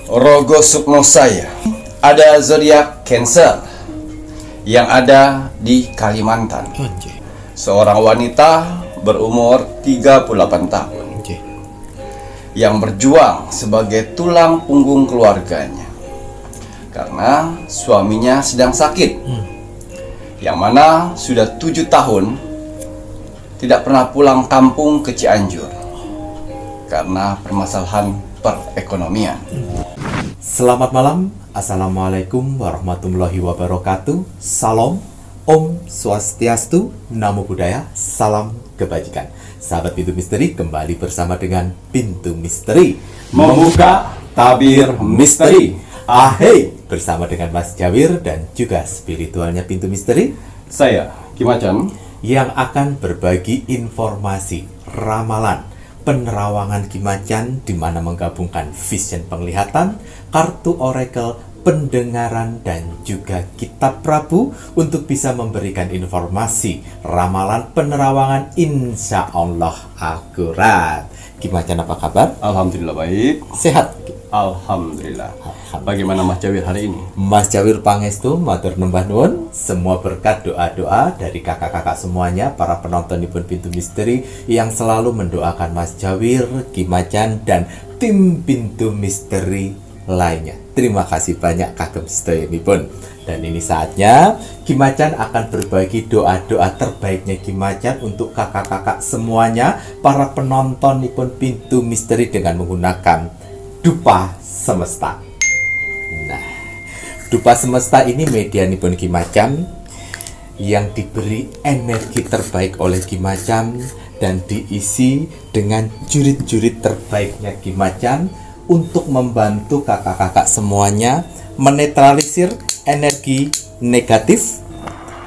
Rogo Sukmo saya ada zodiak Cancer yang ada di Kalimantan. Seorang wanita berumur 38 tahun yang berjuang sebagai tulang punggung keluarganya karena suaminya sedang sakit, yang mana sudah 7 tahun tidak pernah pulang kampung ke Cianjur karena permasalahan perekonomian. Selamat malam, Assalamualaikum warahmatullahi wabarakatuh. Salam, Om Swastiastu, Namo Buddhaya, salam kebajikan. Sahabat Pintu Misteri, kembali bersama dengan Pintu Misteri Membuka tabir misteri. Ahey, bersama dengan Mas Jawir dan juga spiritualnya Pintu Misteri, Saya Ki Macan, yang akan berbagi informasi, ramalan, penerawangan Ki Macan, di mana menggabungkan vision penglihatan, kartu oracle, pendengaran, dan juga kitab Prabu untuk bisa memberikan informasi, ramalan, penerawangan, insya Allah akurat. Ki Macan, apa kabar? Alhamdulillah baik. Sehat? Alhamdulillah. Bagaimana Mas Jawir hari ini? Mas Jawir pangestu, matur nembah nuwun, semua berkat doa-doa dari kakak-kakak semuanya, para penonton di Pintu Misteri yang selalu mendoakan Mas Jawir, Ki Macan, dan tim Pintu Misteri lainnya. Terima kasih banyak kagem sedayanipun. Dan ini saatnya Ki Macan akan berbagi doa-doa terbaiknya Ki Macan untuk kakak-kakak semuanya, para penonton di Pintu Misteri dengan menggunakan Dupa Semesta. Nah, Dupa Semesta ini media nipun Ki Macan yang diberi energi terbaik oleh Ki Macan dan diisi dengan jurit-jurit terbaiknya Ki Macan untuk membantu kakak-kakak semuanya menetralisir energi negatif,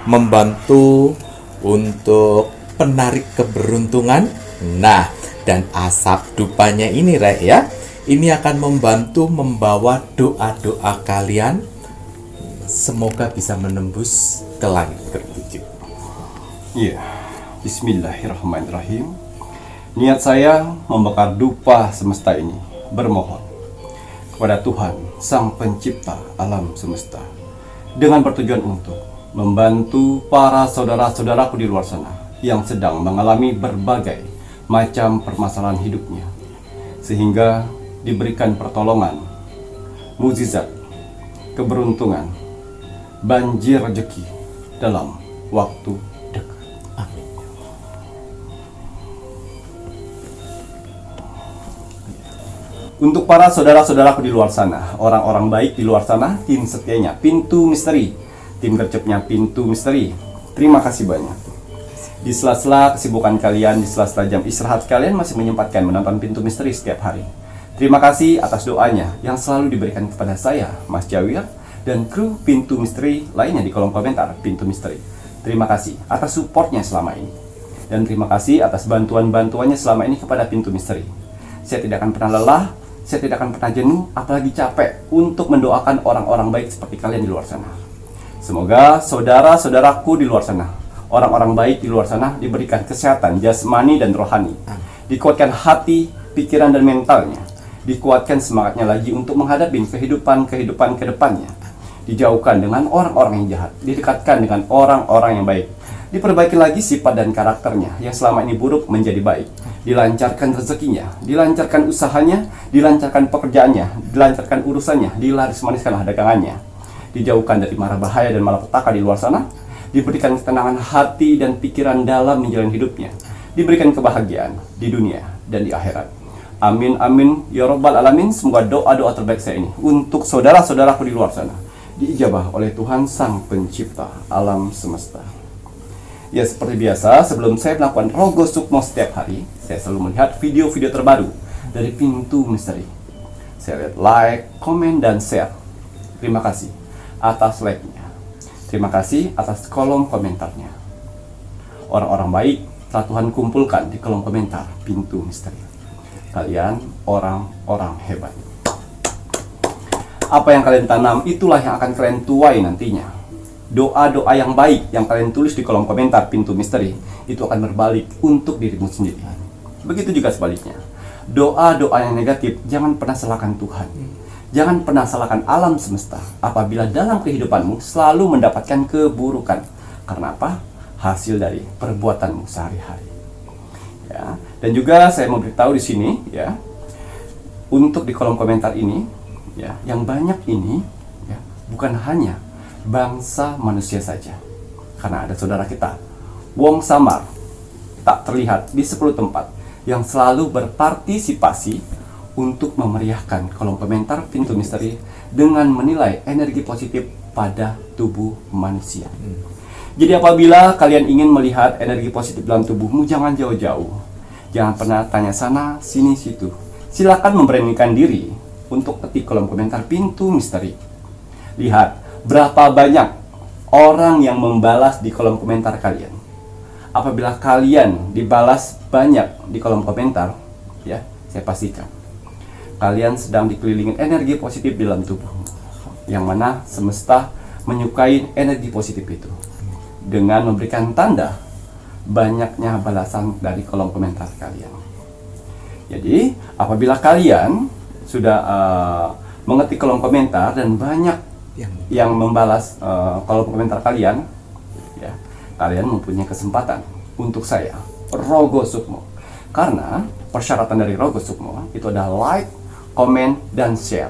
membantu untuk penarik keberuntungan. Nah, dan asap dupanya ini Rek ya, ini akan membantu membawa doa-doa kalian, semoga bisa menembus ke langit ketujuh. Iya, bismillahirrahmanirrahim. Niat saya membakar dupa semesta ini, bermohon kepada Tuhan, Sang Pencipta alam semesta, dengan bertujuan untuk membantu para saudara-saudaraku di luar sana yang sedang mengalami berbagai macam permasalahan hidupnya, sehingga diberikan pertolongan, mukjizat, keberuntungan, banjir rezeki dalam waktu dekat. Amin. Untuk para saudara-saudaraku di luar sana, orang-orang baik di luar sana, tim setianya Pintu Misteri, tim gercepnya Pintu Misteri, terima kasih banyak. Di sela-sela kesibukan kalian, di sela-sela jam istirahat kalian masih menyempatkan menonton Pintu Misteri setiap hari. Terima kasih atas doanya yang selalu diberikan kepada saya, Mas Jawir, dan kru Pintu Misteri lainnya di kolom komentar Pintu Misteri. Terima kasih atas supportnya selama ini. Dan terima kasih atas bantuan-bantuannya selama ini kepada Pintu Misteri. Saya tidak akan pernah lelah, saya tidak akan pernah jenuh, apalagi capek untuk mendoakan orang-orang baik seperti kalian di luar sana. Semoga saudara-saudaraku di luar sana, orang-orang baik di luar sana, diberikan kesehatan jasmani dan rohani, dikuatkan hati, pikiran, dan mentalnya, dikuatkan semangatnya lagi untuk menghadapi kehidupan ke depannya, dijauhkan dengan orang-orang yang jahat, didekatkan dengan orang-orang yang baik, diperbaiki lagi sifat dan karakternya yang selama ini buruk menjadi baik, dilancarkan rezekinya, dilancarkan usahanya, dilancarkan pekerjaannya, dilancarkan urusannya, dilaris-maniskanlah dagangannya, dijauhkan dari mara bahaya dan malapetaka di luar sana, diberikan ketenangan hati dan pikiran dalam menjalani hidupnya, diberikan kebahagiaan di dunia dan di akhirat. Amin amin ya robbal alamin. Semoga doa-doa terbaik saya ini untuk saudara-saudaraku di luar sana diijabah oleh Tuhan Sang Pencipta alam semesta. Ya, seperti biasa, sebelum saya melakukan Rogo Sukmo setiap hari, saya selalu melihat video-video terbaru dari Pintu Misteri. Saya lihat like, komen, dan share. Terima kasih atas like-nya. Terima kasih atas kolom komentarnya. Orang-orang baik telah Tuhan kumpulkan di kolom komentar Pintu Misteri. Kalian orang-orang hebat. Apa yang kalian tanam, itulah yang akan kalian tuai nantinya. Doa-doa yang baik yang kalian tulis di kolom komentar Pintu Misteri, itu akan berbalik untuk dirimu sendiri. Begitu juga sebaliknya. Doa-doa yang negatif, jangan pernah salahkan Tuhan. Jangan pernah salahkan alam semesta apabila dalam kehidupanmu selalu mendapatkan keburukan. Karena apa? Hasil dari perbuatanmu sehari-hari. Ya. Dan juga saya mau beritahu di sini, ya, untuk di kolom komentar ini, ya, yang banyak ini, ya, bukan hanya bangsa manusia saja. Karena ada saudara kita, Wong Samar, tak terlihat di 10 tempat, yang selalu berpartisipasi untuk memeriahkan kolom komentar Pintu Misteri dengan menilai energi positif pada tubuh manusia. Jadi apabila kalian ingin melihat energi positif dalam tubuhmu, jangan jauh-jauh. Jangan pernah tanya sana, sini, situ. Silakan memberanikan diri untuk ketik kolom komentar Pintu Misteri. Lihat berapa banyak orang yang membalas di kolom komentar kalian. Apabila kalian dibalas banyak di kolom komentar, ya, saya pastikan kalian sedang dikelilingi energi positif dalam tubuhmu, yang mana semesta menyukai energi positif itu dengan memberikan tanda banyaknya balasan dari kolom komentar kalian. Jadi apabila kalian sudah mengetik kolom komentar dan banyak yang membalas kolom komentar kalian, ya, kalian mempunyai kesempatan untuk saya, Rogo Sukmo. Karena persyaratan dari Rogo Sukmo itu adalah like, komen, dan share.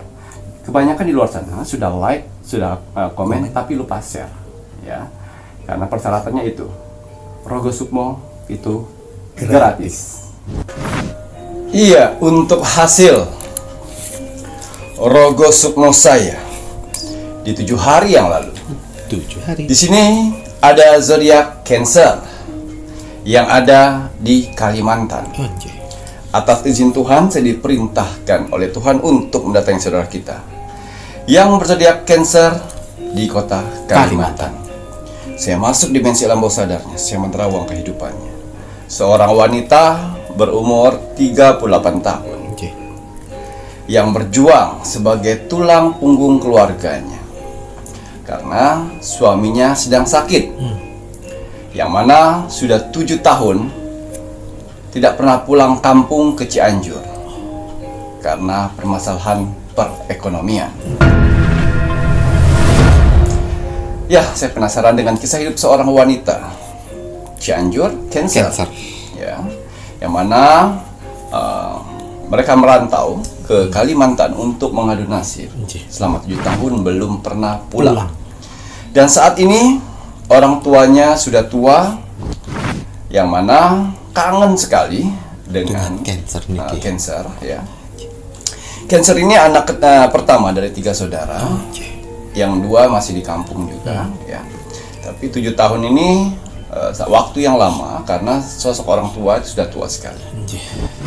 Kebanyakan di luar sana sudah like, sudah komen, tapi lupa share, ya. Karena persyaratannya itu, Rogo Sukmo itu gratis. Iya, untuk hasil Rogo Sukmo saya di 7 hari yang lalu. 7 hari. Di sini ada zodiak Cancer yang ada di Kalimantan. Atas izin Tuhan, saya diperintahkan oleh Tuhan untuk mendatangi saudara kita yang berzodiak Cancer di kota Kalimantan. Saya masuk dimensi alam bawah sadarnya, saya menerawang kehidupannya. Seorang wanita berumur 38 tahun yang berjuang sebagai tulang punggung keluarganya karena suaminya sedang sakit, yang mana sudah 7 tahun tidak pernah pulang kampung ke Cianjur karena permasalahan perekonomian. Ya, saya penasaran dengan kisah hidup seorang wanita Cianjur, Cancer. Ya, yang mana mereka merantau ke Kalimantan untuk mengadu nasib. Selama 7 tahun belum pernah pulang. Dan saat ini orang tuanya sudah tua, yang mana kangen sekali dengan Cancer, ya. Cancer ini anak pertama dari 3 saudara, yang 2 masih di kampung juga, ya. Tapi 7 tahun ini waktu yang lama karena sosok orang tua itu sudah tua sekali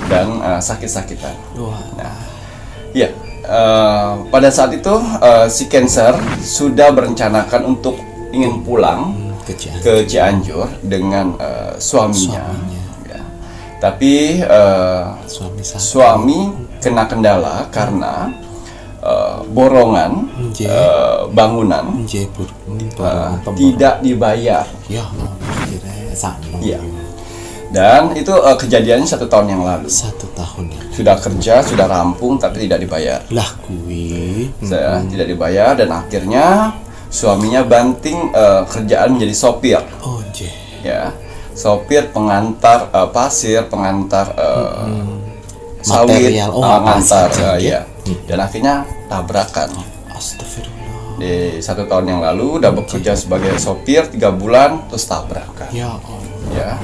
dan sakit-sakitan. Nah, ya, pada saat itu si Cancer sudah berencanakan untuk ingin pulang ke Cianjur dengan suaminya. Ya. Tapi suami kena kendala karena borongan bangunan tidak dibayar. Ya. Dan itu kejadiannya 1 tahun yang lalu. 1 tahun ya. Sudah kerja, sudah rampung, tapi tidak dibayar. Lah kuwi. Tidak dibayar dan akhirnya suaminya banting kerjaan menjadi sopir. Ya, sopir pengantar pasir, pengantar sawit, pengantar ya. Dan akhirnya tabrakan. Astagfirullah. Di 1 tahun yang lalu udah bekerja sebagai sopir 3 bulan terus tabrakan. Ya Allah. Ya.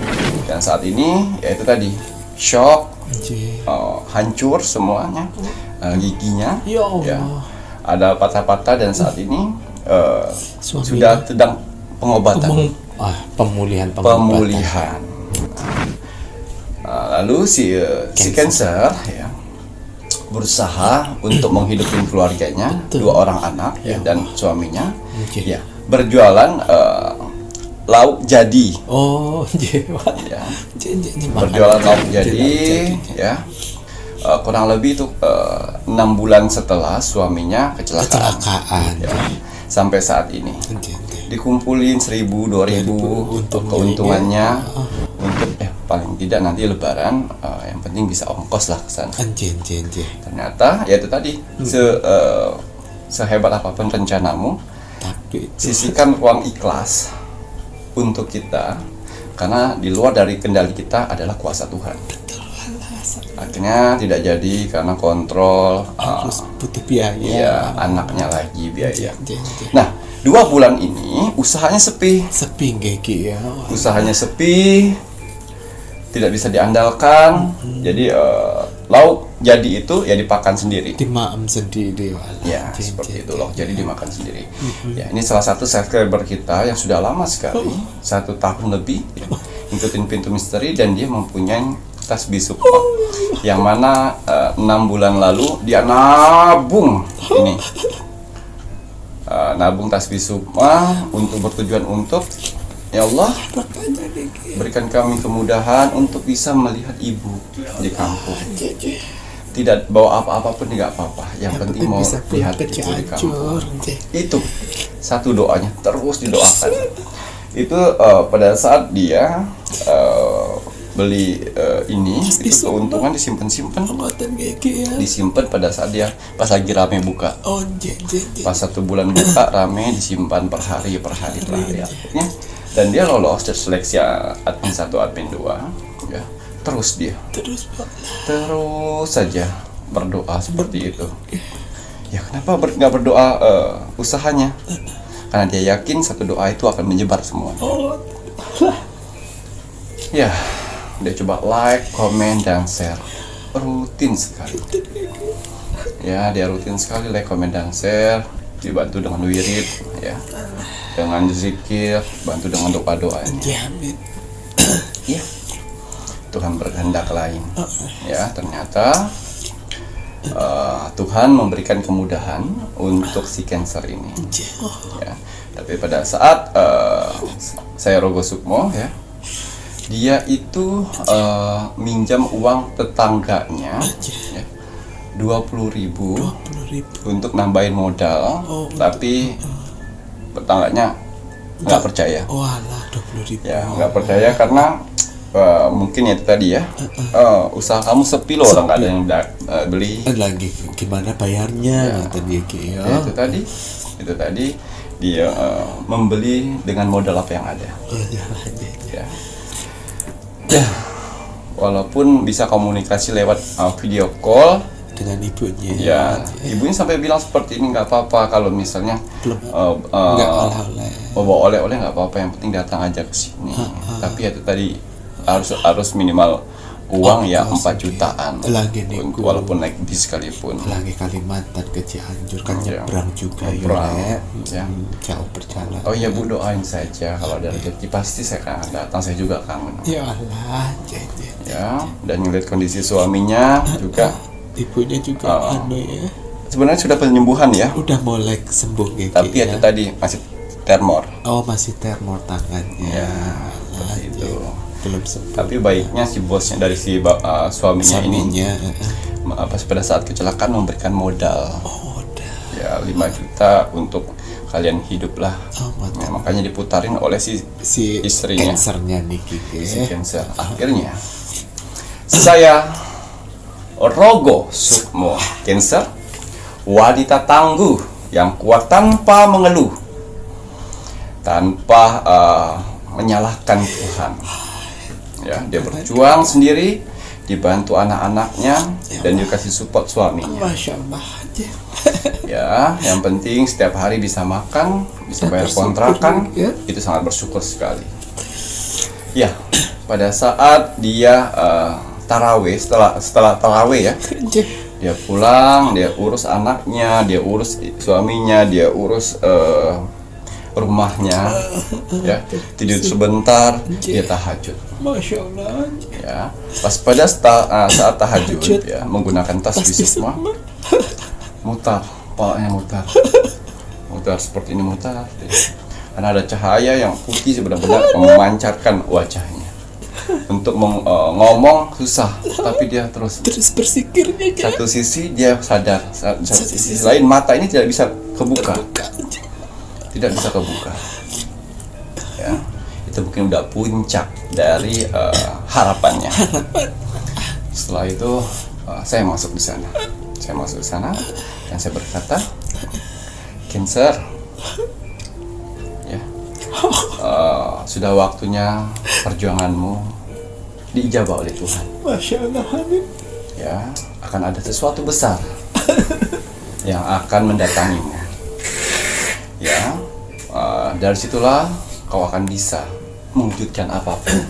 Dan saat ini yaitu tadi shock, hancur semuanya, giginya. Ya Allah. Ya. Ada patah-patah dan saat ini sudah sedang pengobatan. Pemulihan. Lalu si Cancer ya berusaha untuk menghidupi keluarganya, 2 orang anak ya, dan suaminya, ya, berjualan lauk jadi. Ya. Berjualan lauk jadi, ya. Kurang lebih itu 6 bulan setelah suaminya kecelakaan. Ya. Sampai saat ini dikumpulin 1.000, 2.000 untuk keuntungannya untuk paling tidak nanti Lebaran yang penting bisa ongkos lah ke sana. ternyata ya itu tadi sehebat apapun rencanamu, Tapi itu sisihkan ruang ikhlas untuk kita, karena di luar dari kendali kita adalah kuasa Tuhan. Akhirnya tidak jadi karena kontrol harus butuh biaya. ya anaknya lagi biaya. Jen. Nah, 2 bulan ini usahanya sepi. Sepi Geki ya. Usahanya sepi, tidak bisa diandalkan. Jadi lauk jadi itu ya dipakan sendiri. Dimaem sendiri. Ya, seperti itu loh. Jadi dimakan sendiri. Ya, ini salah satu subscriber kita yang sudah lama sekali, 1 tahun lebih, ya, ngikutin Pintu Misteri, dan dia mempunyai tasbih sukma, yang mana 6 bulan lalu dia nabung ini, nabung tasbih sukma untuk bertujuan untuk, ya Allah, berikan kami kemudahan untuk bisa melihat ibu di kampung. Tidak bawa apa-apa pun tidak apa-apa, yang penting mau bisa lihat pulang ke ibu di kampung. Cianjur. Itu satu doanya, terus didoakan. Itu pada saat dia beli ini, itu keuntungan disimpan-simpan, Ngoten Geki ya. disimpan pada saat dia pas lagi rame buka. Oh, jen. Pas 1 bulan buka rame, disimpan per hari akhirnya, dan dia lolos seleksi admin 1 admin 2 ya. Terus dia Terus Pak. terus saja berdoa seperti itu. Ya, kenapa nggak berdoa usahanya? Karena dia yakin satu doa itu akan menyebar semua. Oh, Ya, dia coba like, komen, dan share rutin sekali. Ya, dia rutin sekali like, komen, dan share. Dibantu dengan wirid, ya, dengan zikir, bantu dengan doa-doanya. jamin. Ya, Tuhan berkehendak lain. Ya, ternyata Tuhan memberikan kemudahan untuk si Cancer ini. Ya, tapi pada saat saya Rogo Sukmo, ya, dia itu minjam uang tetangganya, ya, 20.000 untuk nambahin modal, tapi tetangganya nggak percaya. Walah, 20.000. Ya, nggak percaya karena mungkin ya itu tadi ya, usaha kamu sepi loh, orang nggak ada yang beli. Lagi gimana bayarnya nanti Geki ya. Ya, itu tadi dia membeli dengan modal apa yang ada. Ya. Ya, walaupun bisa komunikasi lewat video call Dengan ibunya. ya, ibunya sampai bilang seperti ini, nggak apa-apa kalau misalnya Enggak oleh-oleh. bawa oleh-oleh, nggak apa-apa, yang penting datang aja ke sini. Tapi ya itu tadi harus minimal uang ya 4 jutaan Lagi nih, walaupun naik bis sekalipun. Lagi Kalimantan ke Cianjur kan Ya. nyebrang juga Nyebrang, ya. ya. Jauh perjalanan. Oh iya Bu, doain saja kalau ada rezeki, pasti saya akan datang, saya juga kangen. Ya Allah, Ya, dan ngeliat kondisi suaminya juga, ibunya juga anu ya. sebenarnya sudah penyembuhan ya, Udah mulai sembuh Geki tapi ya. itu tadi masih tremor. Oh, masih termor tangannya. Ya, seperti itu. Belum sembuh. Tapi baiknya si bosnya dari si suaminya ini, pada saat kecelakaan memberikan modal, Oh, udah. ya 5 juta untuk kalian hidup lah. Oh, mantap. Ya, makanya diputarin oleh si istrinya, Cancernya nih Geki. si Cancer. Akhirnya saya Rogo Sukmo Cancer, wanita tangguh yang kuat tanpa mengeluh, tanpa menyalahkan Tuhan. Ya, dia berjuang sendiri, dibantu anak-anaknya, dan dikasih support suaminya. Masya Allah aja. Ya, yang penting setiap hari bisa makan, bisa bayar kontrakan, ya. itu sangat bersyukur sekali. Ya, pada saat dia taraweh, setelah taraweh ya, dia pulang, dia urus anaknya, dia urus suaminya, dia urus rumahnya, ya, tidur sebentar, dia tahajud. Masya Allah. Ya, pas pada saat tahajud, ya, menggunakan tasbih semua, mutar, palanya mutar seperti ini, mutar. Karena ada cahaya yang putih benar-benar memancarkan wajahnya. Untuk ngomong susah, tapi dia terus bersikirnya satu sisi dia sadar, satu sisi lain mata ini tidak bisa kebuka. Tidak bisa kebuka. Ya, itu mungkin udah puncak dari harapannya. Setelah itu saya masuk di sana. Saya masuk ke sana dan saya berkata, Cancer, ya, sudah waktunya perjuanganmu diijabah oleh Tuhan. Masya Allah, amin. Ya, akan ada sesuatu besar yang akan mendatangimu. Ya, dari situlah kau akan bisa mewujudkan apapun.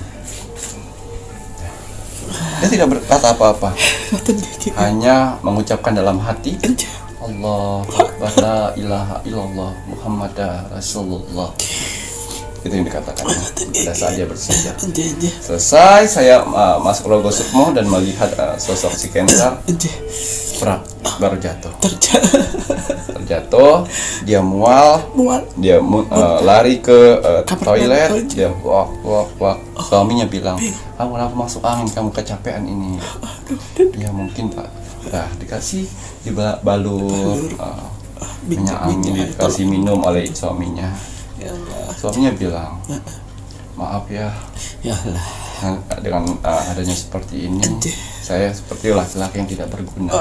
Dia tidak berkata apa-apa, hanya mengucapkan dalam hati, Allah Akbar, la ilaha illallah, Muhammad Rasulullah. Itu yang dikatakan pada saat dia bersedia. Selesai saya masuk logo Sukmo dan melihat sosok si Cancer, baru jatuh. Terjatuh, dia mual, dia lari ke toilet, dia wak. Suaminya bilang, kamu kenapa masuk angin, kamu kecapean ini. Ya mungkin Pak, nah dikasih dibalur minyak angin, dikasih minum oleh suaminya. Suaminya bilang, maaf ya, dengan adanya seperti ini, saya seperti laki-laki yang tidak berguna.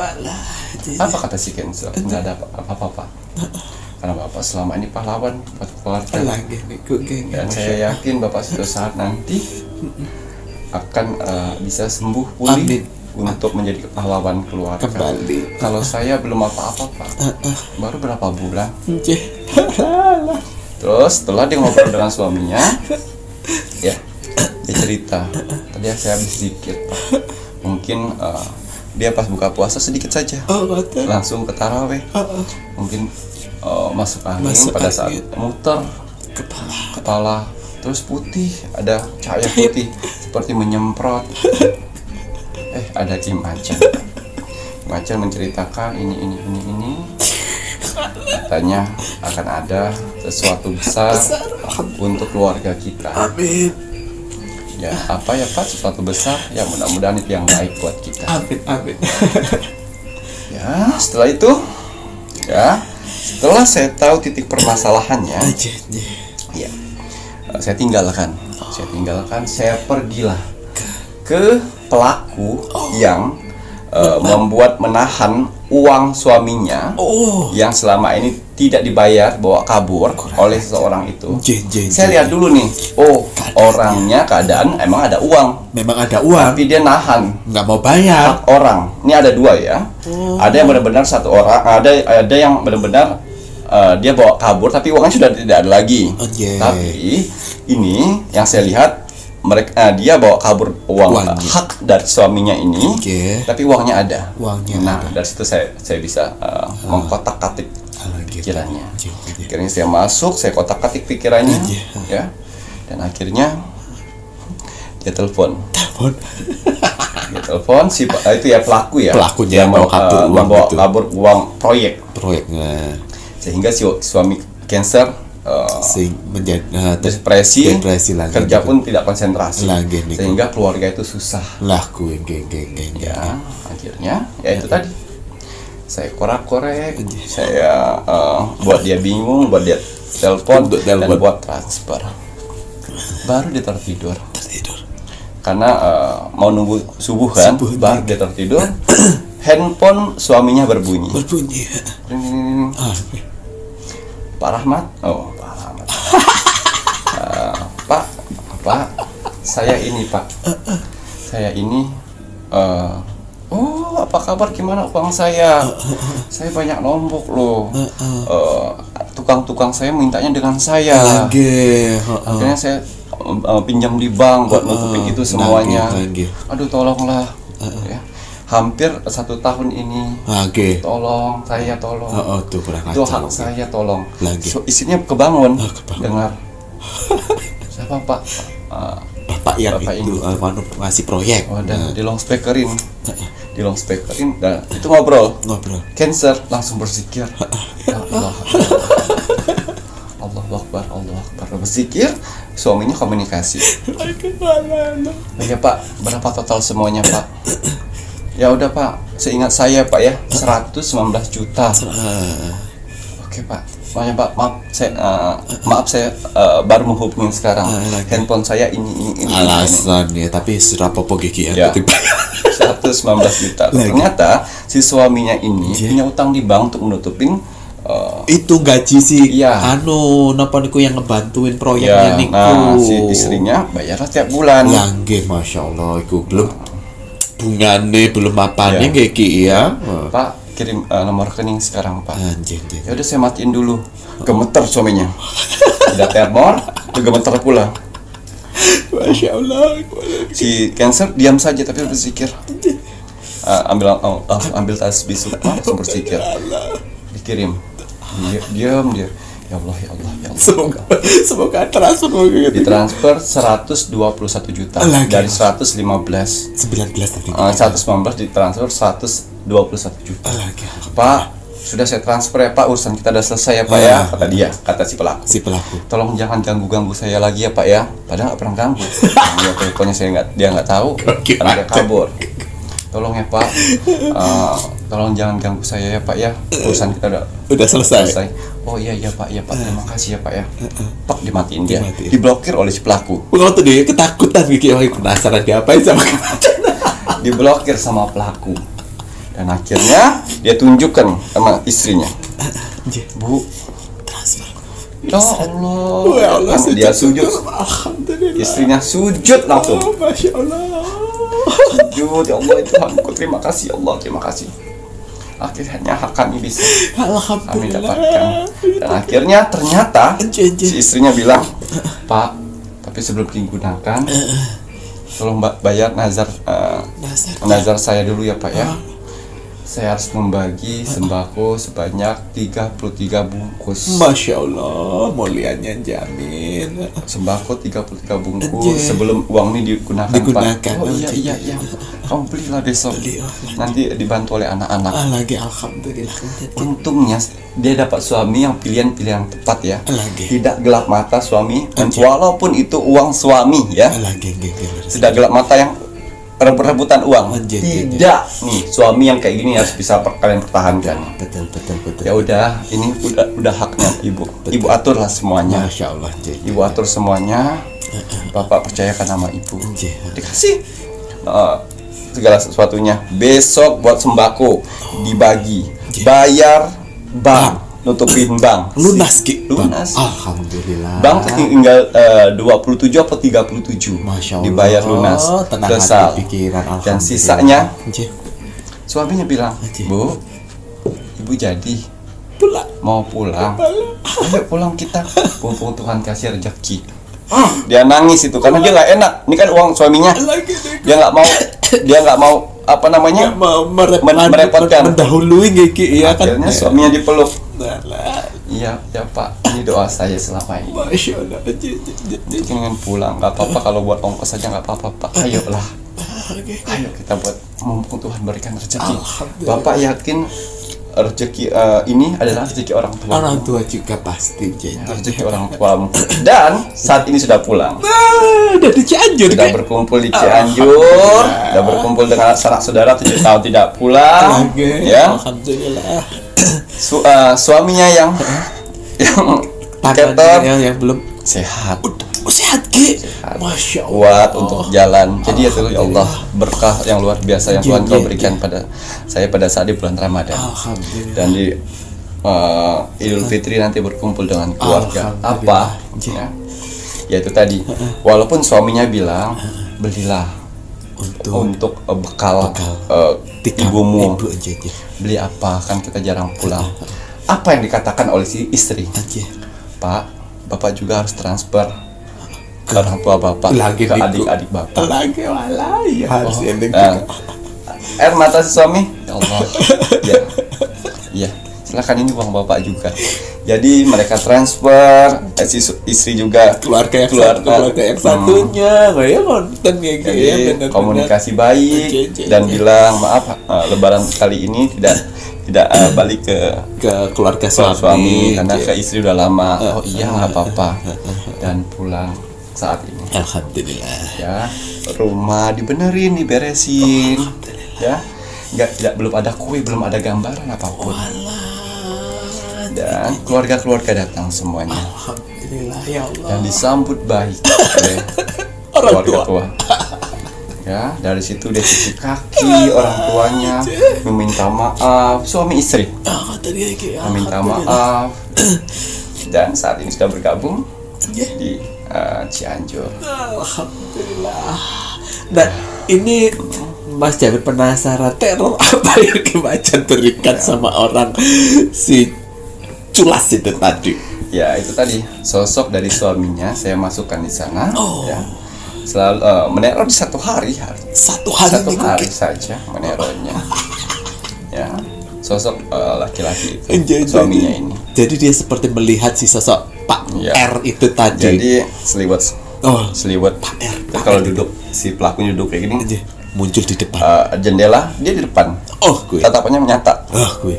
Apa kata si Cancer? Nggak ada apa-apa. Karena Bapak selama ini pahlawan buat keluarga. Dan saya yakin Bapak suatu saat nanti akan bisa sembuh pulih untuk menjadi pahlawan keluarga. Kalau saya belum apa-apa Pak, baru berapa bulan. Terus setelah dia ngobrol dengan suaminya, ya, dia cerita, tadi saya habis zikir Pak. Mungkin dia pas buka puasa sedikit saja, langsung ke taraweh. Mungkin masuk angin pada saat muter kepala, terus putih, ada cahaya putih seperti menyemprot. Ada Imacan menceritakan ini. Katanya akan ada sesuatu besar untuk keluarga kita. Amin. Ya, apa ya Pak, sesuatu besar yang mudah-mudahan itu yang baik buat kita. Amin. Ya, setelah itu, ya, setelah saya tahu titik permasalahannya, ya, saya tinggalkan. Saya pergilah ke pelaku yang membuat menahan uang suaminya yang selama ini tidak dibayar, bawa kabur oleh seseorang itu. Saya lihat dulu nih, orangnya keadaan emang ada uang. Memang ada uang, tapi dia nahan, nggak mau bayar. Hak orang. Ini ada dua ya. Ada yang benar-benar satu orang, ada yang benar-benar dia bawa kabur, tapi uangnya sudah tidak ada lagi. Tapi ini yang saya lihat, dia bawa kabur uang hak dari suaminya ini, tapi uangnya ada. Dari situ saya bisa mengkotak-katik pikirannya. Akhirnya saya masuk, saya kotak-katik pikirannya, ya. Dan akhirnya dia telepon. Dia telepon itu ya pelaku ya. Pelakunya yang membawa kabur uang proyeknya. Sehingga si suami Cancer depresi lagi, kerja pun tidak konsentrasi lagi, sehingga keluarga itu susah ya. Akhirnya ya itu tadi, saya korek saya buat dia bingung, buat dia telepon dan buat transfer. Baru dia tertidur karena mau nunggu subuh kan, baru dia tertidur. Handphone suaminya berbunyi. Pak Rahmat, Pak, saya ini Pak, apa kabar, gimana uang saya? Saya banyak nombok loh. Tukang-tukang saya mintanya dengan saya. Akhirnya saya pinjam di bank buat nutupin itu semuanya. Aduh, tolonglah. Ya. Hampir 1 tahun ini. Tolong, saya tolong. Itu hak saya, tolong. Isinya kebangun. Dengar. Siapa Pak? Bapak yang itu ngasih proyek. Dan di loudspeakerin. Dan itu ngobrol. Cancer langsung berzikir. Ya Allah. Allahu Akbar. Berzikir, suaminya komunikasi. Ya Pak, berapa total semuanya Pak? Ya udah Pak, seingat saya Pak ya, 119 juta. Oke Pak, makanya Pak, maaf saya baru menghubungi sekarang. Handphone saya ini. Alasannya, tapi serapopo gigi Ya. 119 juta. Ternyata si suaminya ini punya utang di bank untuk menutupin itu gaji si Iya. napa niku yang ngebantuin proyeknya niku. Nah, si istrinya bayarnya tiap bulan. Langge, masya Allah, iku belum bungane belum apane Iya. Ki ya. Pak, kirim nomor rekening sekarang Pak. Anjing. Ya udah saya matiin dulu. Gemeter suaminya. Udah termor, udah gemeter pula. Masya Allah. Si cancer diam saja tapi berpikir. Ambil tas bisu, langsung berpikir. Dikirim. Diam dia. Ya Allah. Semoga transfer begitu. Ditransfer 121 juta Lagi. dari 115. 19 tadi. 119 ditransfer 121 juta. Lagi. Pak, sudah saya transfer ya Pak, urusan kita udah selesai ya Pak ya, kata dia, kata si pelaku. Si pelaku. Tolong jangan ganggu saya lagi ya Pak ya. Padahal nggak pernah ganggu. Dia teleponnya dia nggak tahu, karena dia kabur. Tolong ya Pak, tolong jangan ganggu saya ya Pak ya. Urusan kita Udah selesai. Oh iya Pak, terima kasih ya Pak ya. Pak, dimatiin dia, Dimatiin. diblokir oleh si pelaku, Waktu tuh dia ketakutan gitu, penasaran diapain sama diblokir sama pelaku. Dan akhirnya dia tunjukkan sama istrinya, Bu, transfer. ya Allah, Ya Allah, Kan dia sujud, Alhamdulillah. istrinya sujud langsung. Oh, Masya Allah. Sujud, ya Allah Tuhanku, terima kasih Allah, terima kasih. Akhirnya hak kami bisa kami Alhamdulillah. dapatkan. Dan akhirnya ternyata si istrinya bilang, Pak, tapi sebelum digunakan, tolong bayar nazar saya dulu ya Pak ya. Saya harus membagi sembako sebanyak 33 bungkus. Masya Allah, mulianya jamin. Sembako 33 bungkus Anjir. sebelum uang ini digunakan, Digunakan, Pak. Oh anjir. iya. Kamu belilah besok. Beli, oh, Nanti dibantu oleh anak-anak. Lagi Alhamdulillah. Untungnya dia dapat suami yang pilihan tepat ya. Lagi. Tidak gelap mata suami. Dan Anjir. walaupun itu uang suami ya, Lagi. tidak gelap mata yang rebutan uang. Anjir. Tidak. Nih, suami yang kayak gini harus bisa kalian pertahankan. Betul. Ya udah, ini udah haknya Ibu. Ibu aturlah semuanya. Masya Allah. Ibu atur semuanya. Bapak percayakan sama Ibu. Anjir. Dikasih segala sesuatunya. Besok buat sembako dibagi, bayar bank, nutupin bank. Lunas Ki. Lunas. Alhamdulillah. Bank tinggal 27 atau 37. Masya Allah. Dibayar lunas. Tenang Kesal. hati pikiran. Dan Alhamdulillah. sisanya Anjir. suaminya bilang, Anjir. Bu, Ibu jadi Pulang. mau pulang. Ayo pulang kita. Mumpung Tuhan kasih rezeki. Dia nangis itu karena dia nggak enak. Ini kan uang suaminya. Lagi. Dia nggak mau apa namanya? Merepotkan. Mendahului Ki ya kan. Akhirnya suaminya dipeluk. Nah, Iya Pak, ini doa saya selama ini. Masya Allah. Ingin pulang, nggak apa-apa kalau buat ongkos saja nggak apa-apa Pak. Ayolah, ayo kita buat, mumpung Tuhan berikan rezeki. Alhamdulillah. Bapak yakin rezeki ini adalah rezeki orang tua. Orang tua juga pasti Rezeki orang tuamu. Dan saat ini sudah pulang. udah di Cianjur Sudah kan? berkumpul di Cianjur, sudah berkumpul dengan sanak saudara 7 tahun tidak pulang, Lagi. ya. Alhamdulillah. Suaminya yang ketor Tangannya yang belum sehat, sehat Ki. Masya Allah. kuat untuk jalan. Jadi ya tuh, ya Allah, berkah yang luar biasa yang Tuhan kau berikan pada saya pada saat di bulan Ramadan. Alhamdulillah. Dan di Idul Fitri nanti berkumpul dengan keluarga. Apa? Ya itu tadi. Walaupun suaminya bilang belilah untuk bekal ibumu. Ibu aja. Beli apa? Kan kita jarang pulang. Apa yang dikatakan oleh si istri? Pak, Bapak juga harus transfer ke orang tua Bapak, Lagi ke niku. adik-adik Bapak. Lagi wala ya harus ending Nah, air mata si suami. Ya Allah. Ya. Iya. Silakan, ini uang Bapak juga. Jadi mereka transfer, si istri juga keluarga yang satunya kayak konten kayak gitu jadi ya, benar-benar. komunikasi baik dan bilang maaf, Lebaran kali ini tidak balik ke keluarga suami karena J. ke istri udah lama. Oh iya, nggak apa-apa. Dan pulang saat ini. Alhamdulillah. Ya, rumah dibenerin, diberesin. Ya, belum ada kue, belum ada gambaran apapun. Dan keluarga-keluarga datang semuanya Alhamdulillah ya Allah. dan disambut baik oleh Orang keluarga tua. Ya, dari situ dia cuci kaki orang tuanya, meminta maaf, suami istri meminta maaf, dan saat ini sudah bergabung di Cianjur. Alhamdulillah. Nah, ini Mas Jawir penasaran teror apa yang Ki Macan berikan sama orang si culas itu tadi. Ya, itu tadi sosok dari suaminya saya masukkan di sana. Ya. Selalu meneror di satu hari. Satu hari Saja menerornya. Ya, sosok laki-laki itu Jadi- suaminya ini. Jadi dia seperti melihat si sosok Pak Ya. R itu tadi. Jadi seliwet Pak R. kalau duduk si pelakunya duduk kayak gini, Muncul di depan. jendela dia di depan, Gue. tatapannya menyata, Gue.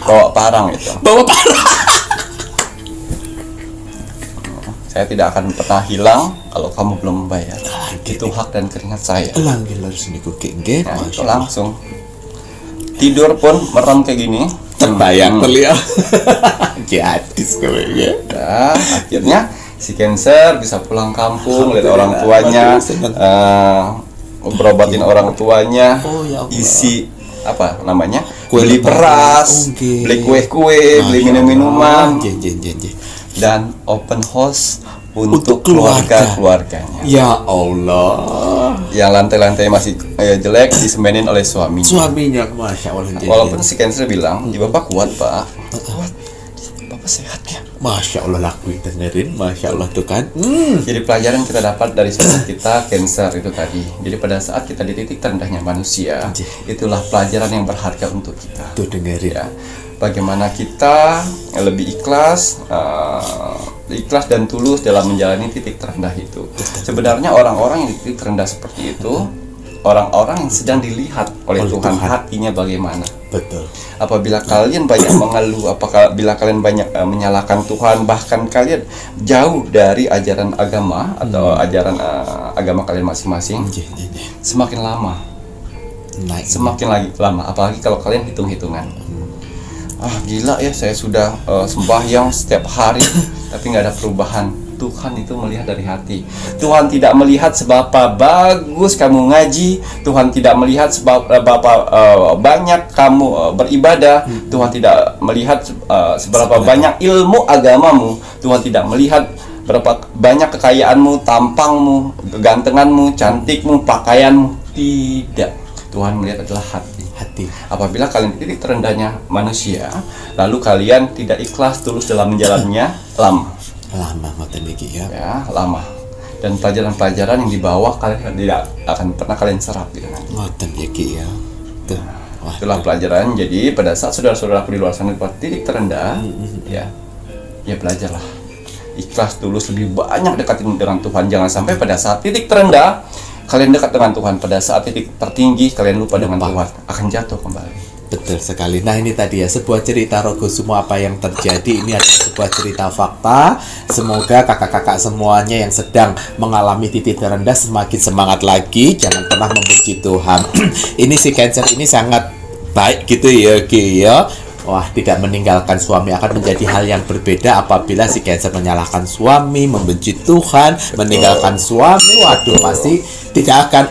bawa parang itu. Bawa parah. Saya tidak akan pernah hilang kalau kamu belum membayar. Itu hak dan keringat saya. Langgil harus niku nggih. Ya, itu langsung tidur pun merem kayak gini. Terbayang terlihat. Jadis kowe ya. Nah, akhirnya si Cancer bisa pulang kampung, lihat orang tuanya, Waduh, senang. berobatin orang tuanya, Oh, ya Allah. isi apa namanya? Kue Beli lebaran. beras, Oke. beli kue-kue, beli minum-minuman, Jen. dan open house Untuk untuk keluarga-keluarganya. Ya Allah. Yang lantai-lantai masih jelek disemenin oleh suaminya. Suaminya Masya Allah. Walaupun si Cancer bilang, "Ya Bapak kuat, Pak." Kuat. Bapak sehat ya. Masya Allah lakuin dengerin. Masya Allah tuh kan. Jadi pelajaran kita dapat dari sosok kita Cancer itu tadi. Jadi pada saat kita di titik terendahnya manusia, itulah pelajaran yang berharga untuk kita. Tuh dengerin. Ya, bagaimana kita lebih ikhlas, ikhlas dan tulus dalam menjalani titik terendah itu. Sebenarnya orang-orang yang di titik terendah seperti itu, orang-orang yang sedang dilihat oleh Tuhan hatinya bagaimana. Betul. Apabila kalian banyak mengeluh, apabila kalian banyak menyalahkan Tuhan, bahkan kalian jauh dari ajaran agama atau ajaran agama kalian masing-masing, semakin lama, Naik. semakin lama. Apalagi kalau kalian hitung-hitungan. Gila ya, saya sudah sembahyang setiap hari, tapi nggak ada perubahan. Tuhan itu melihat dari hati. Tuhan tidak melihat seberapa bagus kamu ngaji. Tuhan tidak melihat seberapa banyak kamu beribadah. Tuhan tidak melihat seberapa banyak ilmu agamamu. Tuhan tidak melihat berapa banyak kekayaanmu, tampangmu, kegantenganmu, cantikmu, pakaianmu. Tidak. Tuhan melihat adalah hati. Apabila kalian titik terendahnya manusia, lalu kalian tidak ikhlas tulus dalam menjalannya, lama ngoten iki ya. Lama. Dan pelajaran-pelajaran yang dibawa kalian tidak akan pernah kalian serap gitu kan. Ngoten iki ya. Tuh. Wah, itulah pelajaran. Jadi pada saat saudara-saudaraku di luar sana pada titik terendah, ya belajarlah. Ikhlas tulus, lebih banyak dekatin dengan Tuhan. Jangan sampai pada saat titik terendah kalian dekat dengan Tuhan, pada saat titik tertinggi kalian lupa dengan Tuhan, akan jatuh kembali. Betul sekali. Nah ini tadi ya sebuah cerita Rogo semua apa yang terjadi. Ini adalah sebuah cerita fakta. Semoga kakak-kakak semuanya yang sedang mengalami titik terendah semakin semangat lagi. Jangan pernah membenci Tuhan. Ini si Cancer ini sangat baik gitu ya Ki ya. Wah, tidak meninggalkan suami akan menjadi hal yang berbeda apabila si Cancer menyalahkan suami, membenci Tuhan, meninggalkan suami. Waduh, pasti tidak akan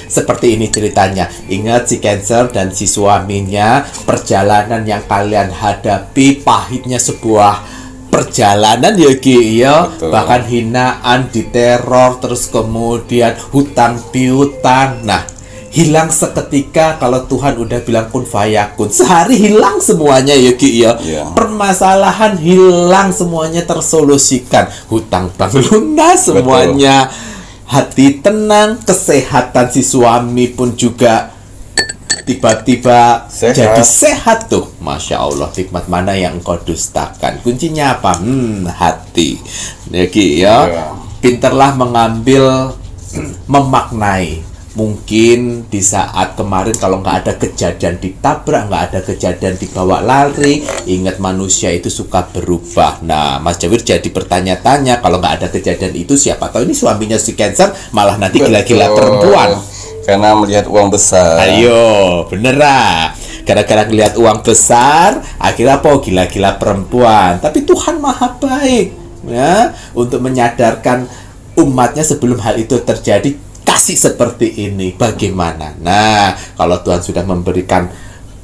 seperti ini ceritanya. Ingat si Cancer dan si suaminya, perjalanan yang kalian hadapi, pahitnya sebuah perjalanan ya Ki ya. Bahkan hinaan, diteror, terus kemudian hutang piutang. Nah, hilang seketika kalau Tuhan udah bilang kun fayakun. Sehari hilang semuanya ya Ki ya. Permasalahan hilang semuanya tersolusikan. Hutang bank lunas semuanya. Hati tenang, kesehatan si suami pun juga tiba-tiba jadi sehat tuh. Masya Allah, nikmat mana yang engkau dustakan. Kuncinya apa? Hati ya Ki ya. Pinterlah mengambil, memaknai. Mungkin di saat kemarin kalau nggak ada kejadian ditabrak, nggak ada kejadian dibawa lari, ingat manusia itu suka berubah. Nah, Mas Jawir jadi bertanya-tanya, kalau nggak ada kejadian itu siapa tahu ini suaminya si Cancer malah nanti gila-gila perempuan. Karena melihat uang besar. Ayo, bener lah. Gara-gara ngeliat uang besar, akhirnya apa? Gila-gila perempuan. Tapi Tuhan maha baik, ya, untuk menyadarkan umatnya sebelum hal itu terjadi. Kasih seperti ini, bagaimana? Nah, kalau Tuhan sudah memberikan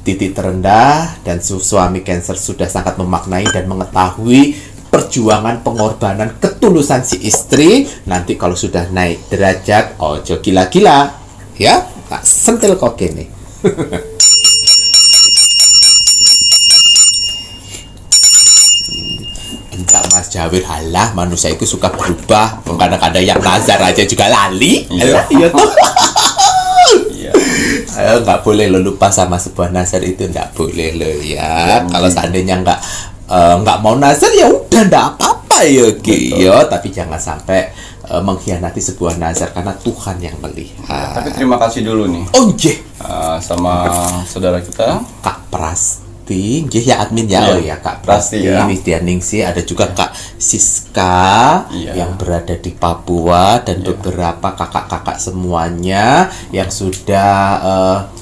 titik terendah dan suami Cancer sudah sangat memaknai dan mengetahui perjuangan, pengorbanan, ketulusan si istri, nanti kalau sudah naik derajat, ojo gila-gila, ya, tak sentil kok gini. Enggak Mas Jawir, halah, manusia itu suka berubah. Kadang-kadang yang nazar aja juga lali. Iya tuh. Nggak boleh lo lupa sama sebuah nazar, itu nggak boleh lo ya. Kalau seandainya nggak mau nazar ya udah nggak apa-apa ya Ki. Tapi jangan sampai mengkhianati sebuah nazar karena Tuhan yang melihat. Tapi terima kasih dulu nih. Oh iya. Sama saudara kita Kak Prasti, ya admin ya. Oh ya Kak Prasti, ya. Ningsih, ada juga Kak Siska yang berada di Papua dan beberapa kakak-kakak semuanya yang sudah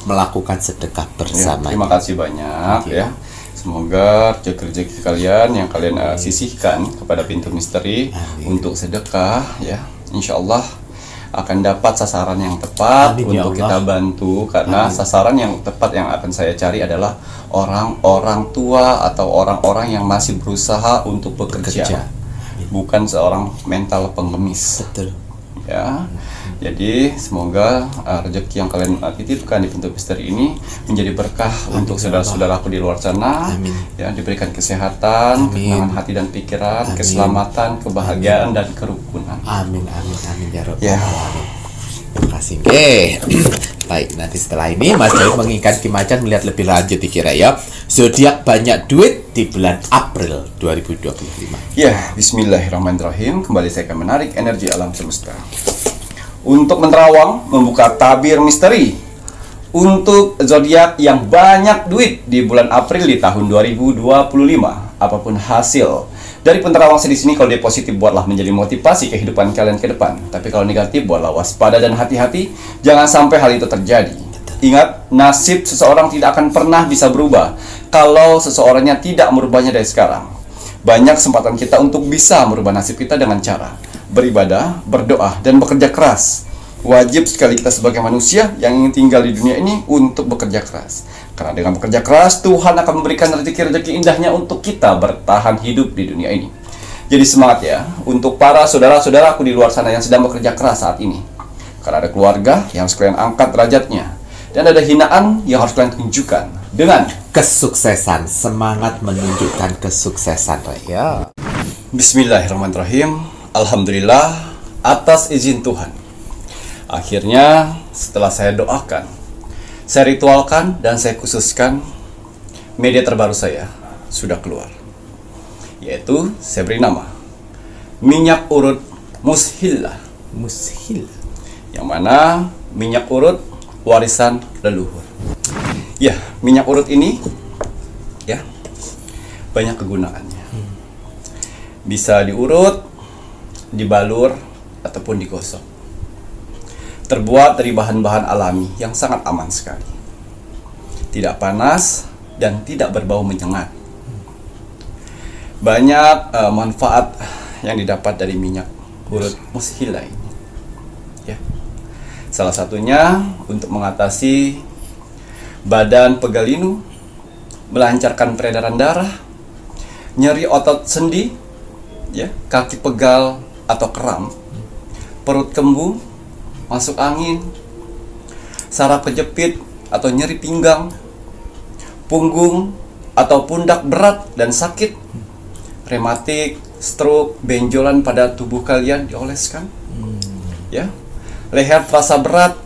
melakukan sedekah bersama. Terima kasih banyak ya. Semoga rezeki kalian yang kalian sisihkan kepada pintu misteri untuk sedekah ya, insya Allah akan dapat sasaran yang tepat. Amin, untuk kita bantu, karena sasaran yang tepat yang akan saya cari adalah orang-orang tua atau orang-orang yang masih berusaha untuk bekerja. Bukan seorang mental pengemis. Betul. Ya. Jadi semoga rezeki yang kalian titipkan di pintu misteri ini menjadi berkah untuk saudara-saudaraku di luar sana. Amin. Ya, diberikan kesehatan, ketenangan hati dan pikiran, keselamatan, kebahagiaan dan kerukunan. Amin, amin, amin ya Rabbal alamin. Terima kasih. Baik, nanti setelah ini Mas Jawir mengingat Ki Macan melihat lebih lanjut dikira ya. Zodiak banyak duit di bulan April 2025. Ya, bismillahirrahmanirrahim. Kembali saya akan menarik energi alam semesta. Untuk menerawang, membuka tabir misteri untuk zodiak yang banyak duit di bulan April di tahun 2025. Apapun hasil dari penerawang di sini, kalau dia positif buatlah menjadi motivasi kehidupan kalian ke depan. Tapi kalau negatif buatlah waspada dan hati-hati, jangan sampai hal itu terjadi. Ingat, nasib seseorang tidak akan pernah bisa berubah kalau seseorangnya tidak merubahnya dari sekarang. Banyak kesempatan kita untuk bisa merubah nasib kita dengan cara beribadah, berdoa, dan bekerja keras. Wajib sekali kita sebagai manusia yang ingin tinggal di dunia ini untuk bekerja keras. Karena dengan bekerja keras, Tuhan akan memberikan rezeki-rezeki indahnya untuk kita bertahan hidup di dunia ini. Jadi semangat ya, untuk para saudara-saudaraku di luar sana yang sedang bekerja keras saat ini. Karena ada keluarga yang harus kalian angkat derajatnya. Dan ada hinaan yang harus kalian tunjukkan dengan kesuksesan. Semangat menunjukkan kesuksesan ya. Bismillahirrahmanirrahim. Alhamdulillah atas izin Tuhan. Akhirnya setelah saya doakan, saya ritualkan dan saya khususkan, media terbaru saya sudah keluar. Yaitu saya beri nama minyak urut Mushillah. Yang mana minyak urut warisan leluhur. Ya, minyak urut ini ya banyak kegunaannya. Bisa diurut, dibalur, ataupun digosok. Terbuat dari bahan-bahan alami yang sangat aman sekali. Tidak panas dan tidak berbau menyengat. Banyak manfaat yang didapat dari minyak urut Mushillah ini. Ya. Salah satunya untuk mengatasi badan pegalinu, melancarkan peredaran darah, nyeri otot sendi, ya, kaki pegal atau kram, perut kembung, masuk angin, saraf kejepit atau nyeri pinggang, punggung atau pundak berat dan sakit, rematik, stroke, benjolan pada tubuh kalian dioleskan, ya, leher terasa berat,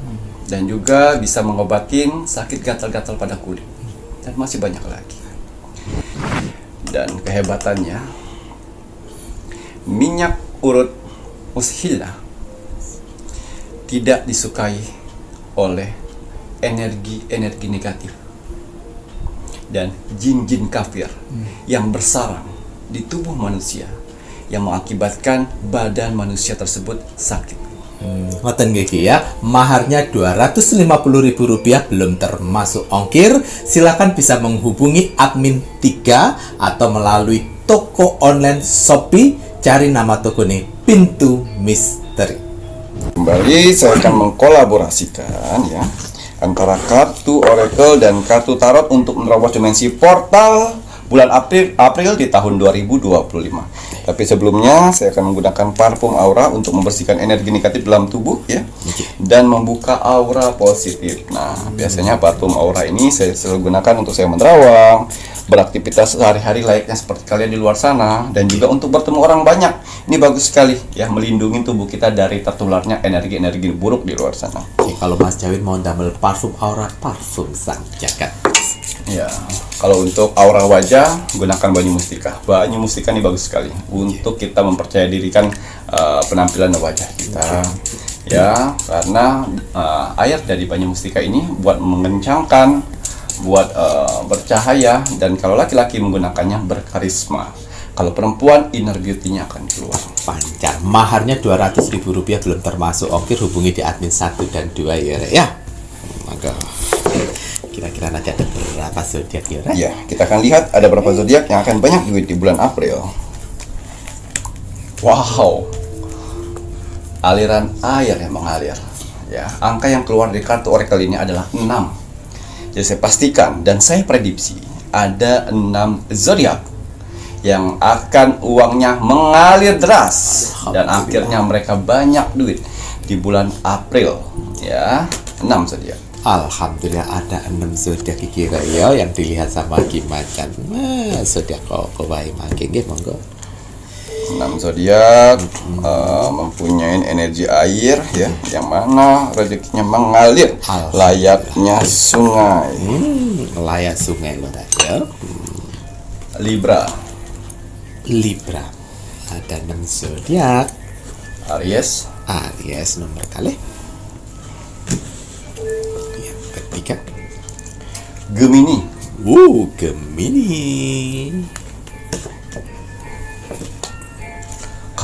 dan juga bisa mengobatin sakit gatal-gatal pada kulit, dan masih banyak lagi. Dan kehebatannya, minyak urut Mushillah tidak disukai oleh energi-energi negatif dan jin-jin kafir yang bersarang di tubuh manusia yang mengakibatkan badan manusia tersebut sakit. Ngoten Gigi ya, maharnya Rp250.000 belum termasuk ongkir. Silakan bisa menghubungi admin 3 atau melalui toko online Shopee. Cari nama toko ini Pintu Misteri. Kembali saya akan mengkolaborasikan ya antara kartu Oracle dan kartu Tarot untuk menerobos dimensi portal bulan April di tahun 2025. Tapi sebelumnya saya akan menggunakan parfum aura untuk membersihkan energi negatif dalam tubuh ya, dan membuka aura positif. Nah, biasanya parfum aura ini saya selalu gunakan untuk saya menerawang, beraktivitas sehari-hari layaknya seperti kalian di luar sana, dan juga untuk bertemu orang banyak. Ini bagus sekali ya, melindungi tubuh kita dari tertularnya energi-energi buruk di luar sana. Oke, kalau Mas Jawin mau damel parfum aura, parfum sang jagat. Ya, kalau untuk aura wajah gunakan Banyu Mustika. Banyu Mustika ini bagus sekali untuk kita mempercayai dirikan penampilan wajah kita. Ya, karena air dari Banyu Mustika ini buat mengencangkan, buat bercahaya, dan kalau laki-laki menggunakannya berkarisma. Kalau perempuan inner beauty-nya akan keluar. Pancar. Maharnya Rp200.000 belum termasuk ongkir. Hubungi di admin 1 dan 2 ya, Rek, ya. Maka kira-kira nanti ada berapa zodiak ya, Rek? Ya, kita akan lihat ada berapa zodiak yang akan banyak duit di bulan April. Wow, aliran air yang mengalir. Ya, angka yang keluar dari kartu Oracle ini adalah 6. Jadi saya pastikan dan saya prediksi ada 6 zodiak yang akan uangnya mengalir deras dan akhirnya mereka banyak duit di bulan April. Ya, 6 zodiak. Alhamdulillah ada 6 zodiak iki ya yang dilihat sama Kimacan. Zodiak kok wae mangke nggih monggo. 6 zodiak mempunyai energi air ya, yang mana rezekinya mengalir layaknya sungai. Layak sungai loh ya. Libra, Libra ada 6 zodiak. Aries, Aries nomor kali. Yang ketiga. Gemini, Gemini.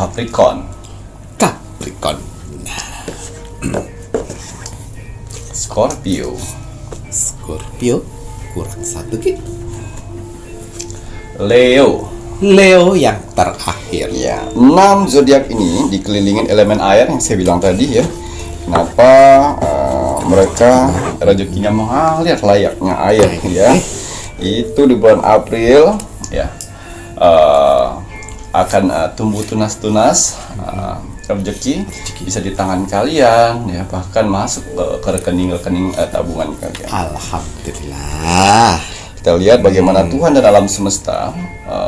Capricorn, Capricorn. Scorpio, Scorpio kurang satu ki. Leo. Leo yang terakhir. Ya, 6 zodiak ini dikelilingin elemen air yang saya bilang tadi ya. Kenapa mereka rezekinya mengalir layaknya air ya? Itu di bulan April ya. Akan tumbuh tunas-tunas rezeki bisa di tangan kalian ya, bahkan masuk ke rekening-rekening tabungan kalian. Alhamdulillah. Kita lihat bagaimana Tuhan dan alam semesta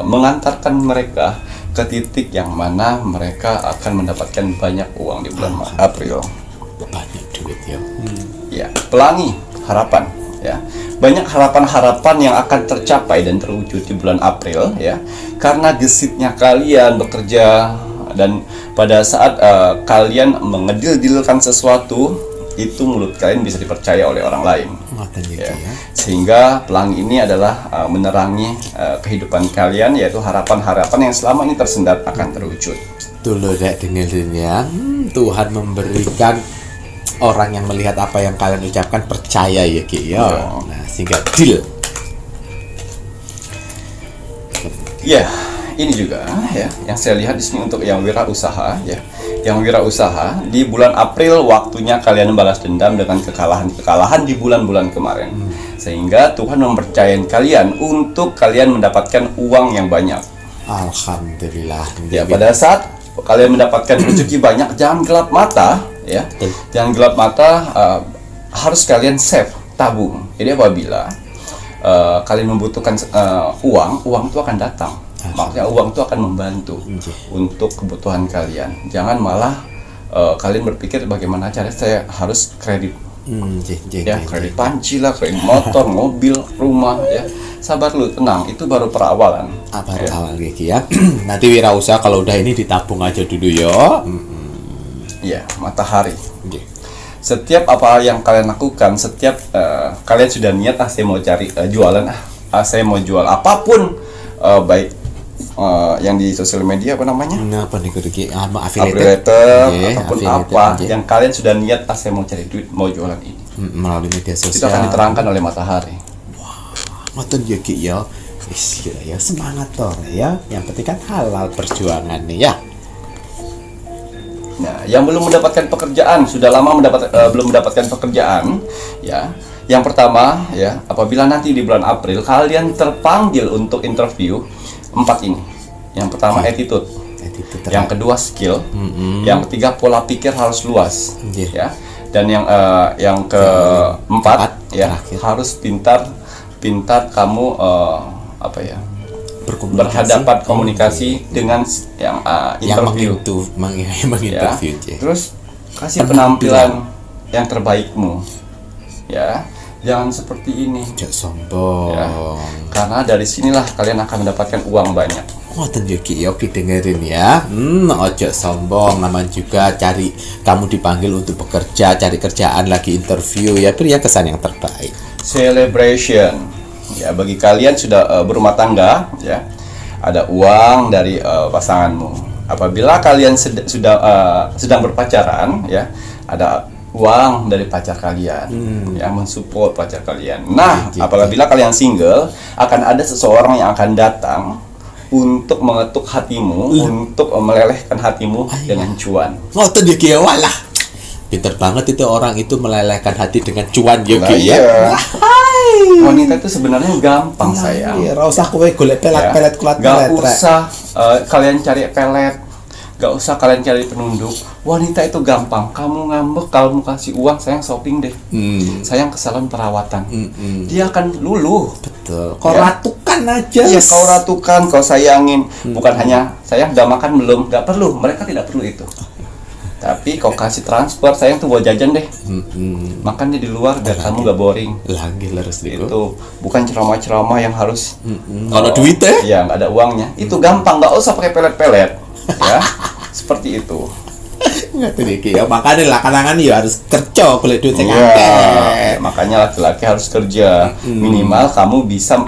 mengantarkan mereka ke titik yang mana mereka akan mendapatkan banyak uang di bulan April. Banyak duit ya. Ya, pelangi harapan ya. Banyak harapan-harapan yang akan tercapai dan terwujud di bulan April ya. Karena gesitnya kalian bekerja, dan pada saat kalian mengedil-dilkan sesuatu, itu mulut kalian bisa dipercaya oleh orang lain. Ya. Sehingga pelangi ini adalah menerangi kehidupan kalian, yaitu harapan-harapan yang selama ini tersendat akan terwujud. Dulu Dek dengerin ya. Tuhan memberikan orang yang melihat apa yang kalian ucapkan percaya ya Ki ya. Nah, sehingga deal. Ya, ini juga ya yang saya lihat di sini untuk yang wirausaha ya. Yang wirausaha di bulan April waktunya kalian membalas dendam dengan kekalahan di bulan-bulan kemarin. Sehingga Tuhan mempercayakan kalian untuk kalian mendapatkan uang yang banyak. Alhamdulillah. Ya, pada saat kalian mendapatkan rezeki banyak, jangan gelap mata ya. Jangan gelap mata, harus kalian save, tabung. Jadi apabila kalian membutuhkan uang itu akan datang. Maksudnya uang itu akan membantu untuk kebutuhan kalian. Jangan malah kalian berpikir bagaimana caranya saya harus kredit. Ya, kredit panci lah, kredit motor, mobil, rumah ya. Sabar lu, tenang, itu baru perawalan. Baru awal Ki ya. Nanti wirausaha kalau udah ini ditabung aja dulu ya. Ya, matahari. Setiap apa yang kalian lakukan, setiap kalian sudah niat saya mau cari jualan, saya mau jual apapun, baik yang di sosial media apa namanya? Apa nih Ki? Affiliated. Affiliator Nggih, ataupun affiliated, apa nggih. yang kalian sudah niat, saya mau cari duit, mau jualan ini. Melalui media Itu sosial. akan diterangkan oleh matahari. Ngoten ya Ki ya. Wis ya semangat toh ya. Yang penting kan halal perjuangan nih ya. Nah, yang belum mendapatkan pekerjaan, sudah lama belum mendapatkan pekerjaan, ya. Yang pertama, ya, apabila nanti di bulan April kalian terpanggil untuk interview, 4 ini. Yang pertama attitude, yang kedua skill, yang ketiga pola pikir harus luas, ya. Dan yang keempat, ya, harus pintar kamu apa ya? Berhadapan komunikasi dengan yang interview, menginterview ya. Terus kasih penampilan yang terbaikmu, ya. Jangan seperti ini, jangan sombong, ya. Karena dari sinilah kalian akan mendapatkan uang banyak. Ngoten yo Ki, oke dengerin ya. Ojo sombong, namanya juga cari, kamu dipanggil untuk bekerja, cari kerjaan lagi interview ya, beri kesan yang terbaik. Celebration. Ya, bagi kalian sudah berumah tangga, ya, ada uang dari pasanganmu. Apabila kalian sedang berpacaran, ya, ada uang dari pacar kalian, yang mensupport pacar kalian. Nah, apabila kalian single, akan ada seseorang yang akan datang untuk mengetuk hatimu, untuk melelehkan hatimu dengan cuan. Ngoten ya Ki, walah. Pinter banget itu orang itu melelehkan hati dengan cuan ya Ki ya. Wanita itu sebenarnya gampang, sayang. Iya, ora usah kowe golek pelet-pelet kulat pelet. Gak usah kalian cari pelet, gak usah kalian cari penunduk. Wanita itu gampang. Kamu ngambek, kamu kasih uang, sayang shopping deh. Sayang ke salon perawatan. Dia akan luluh. Betul. Kau ratukan aja. Iya, kau ratukan, kau sayangin. Bukan hanya sayang udah makan belum, gak perlu. Mereka tidak perlu itu. Tapi kau kasih transfer, sayang tuh buat jajan deh. Makan di luar biar kamu gak boring. Lagi leres Itu bukan ceramah-ceramah yang harus kalau duit ya nggak ada uangnya. Itu gampang, nggak usah pakai pelet-pelet. Ya, seperti itu. Nggak tuh Ki ya, makanya lah kanangan ya harus kerja boleh duit Ya, makanya laki-laki harus kerja. Minimal kamu bisa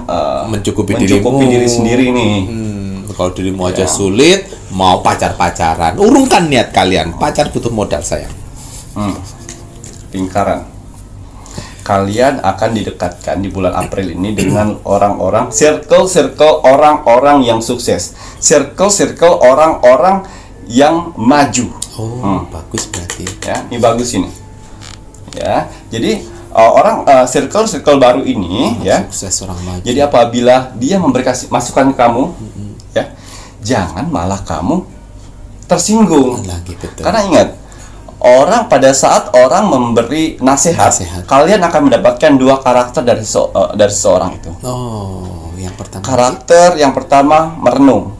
mencukupi diri sendiri nih. Kalau dirimu aja sulit, mau pacaran, urungkan niat kalian. Pacar butuh modal sayang. Lingkaran. Kalian akan didekatkan di bulan April ini dengan orang-orang, circle orang-orang yang sukses, circle orang-orang yang maju. Bagus berarti. Ya, ini bagus ini. Ya, jadi circle baru ini, ya. Sukses orang maju. Jadi apabila dia memberi masukan ke kamu, ya, jangan malah kamu tersinggung. Betul. Karena ingat, pada saat orang memberi nasihat, kalian akan mendapatkan 2 karakter dari seseorang itu. Yang pertama. Karakter yang pertama merenung.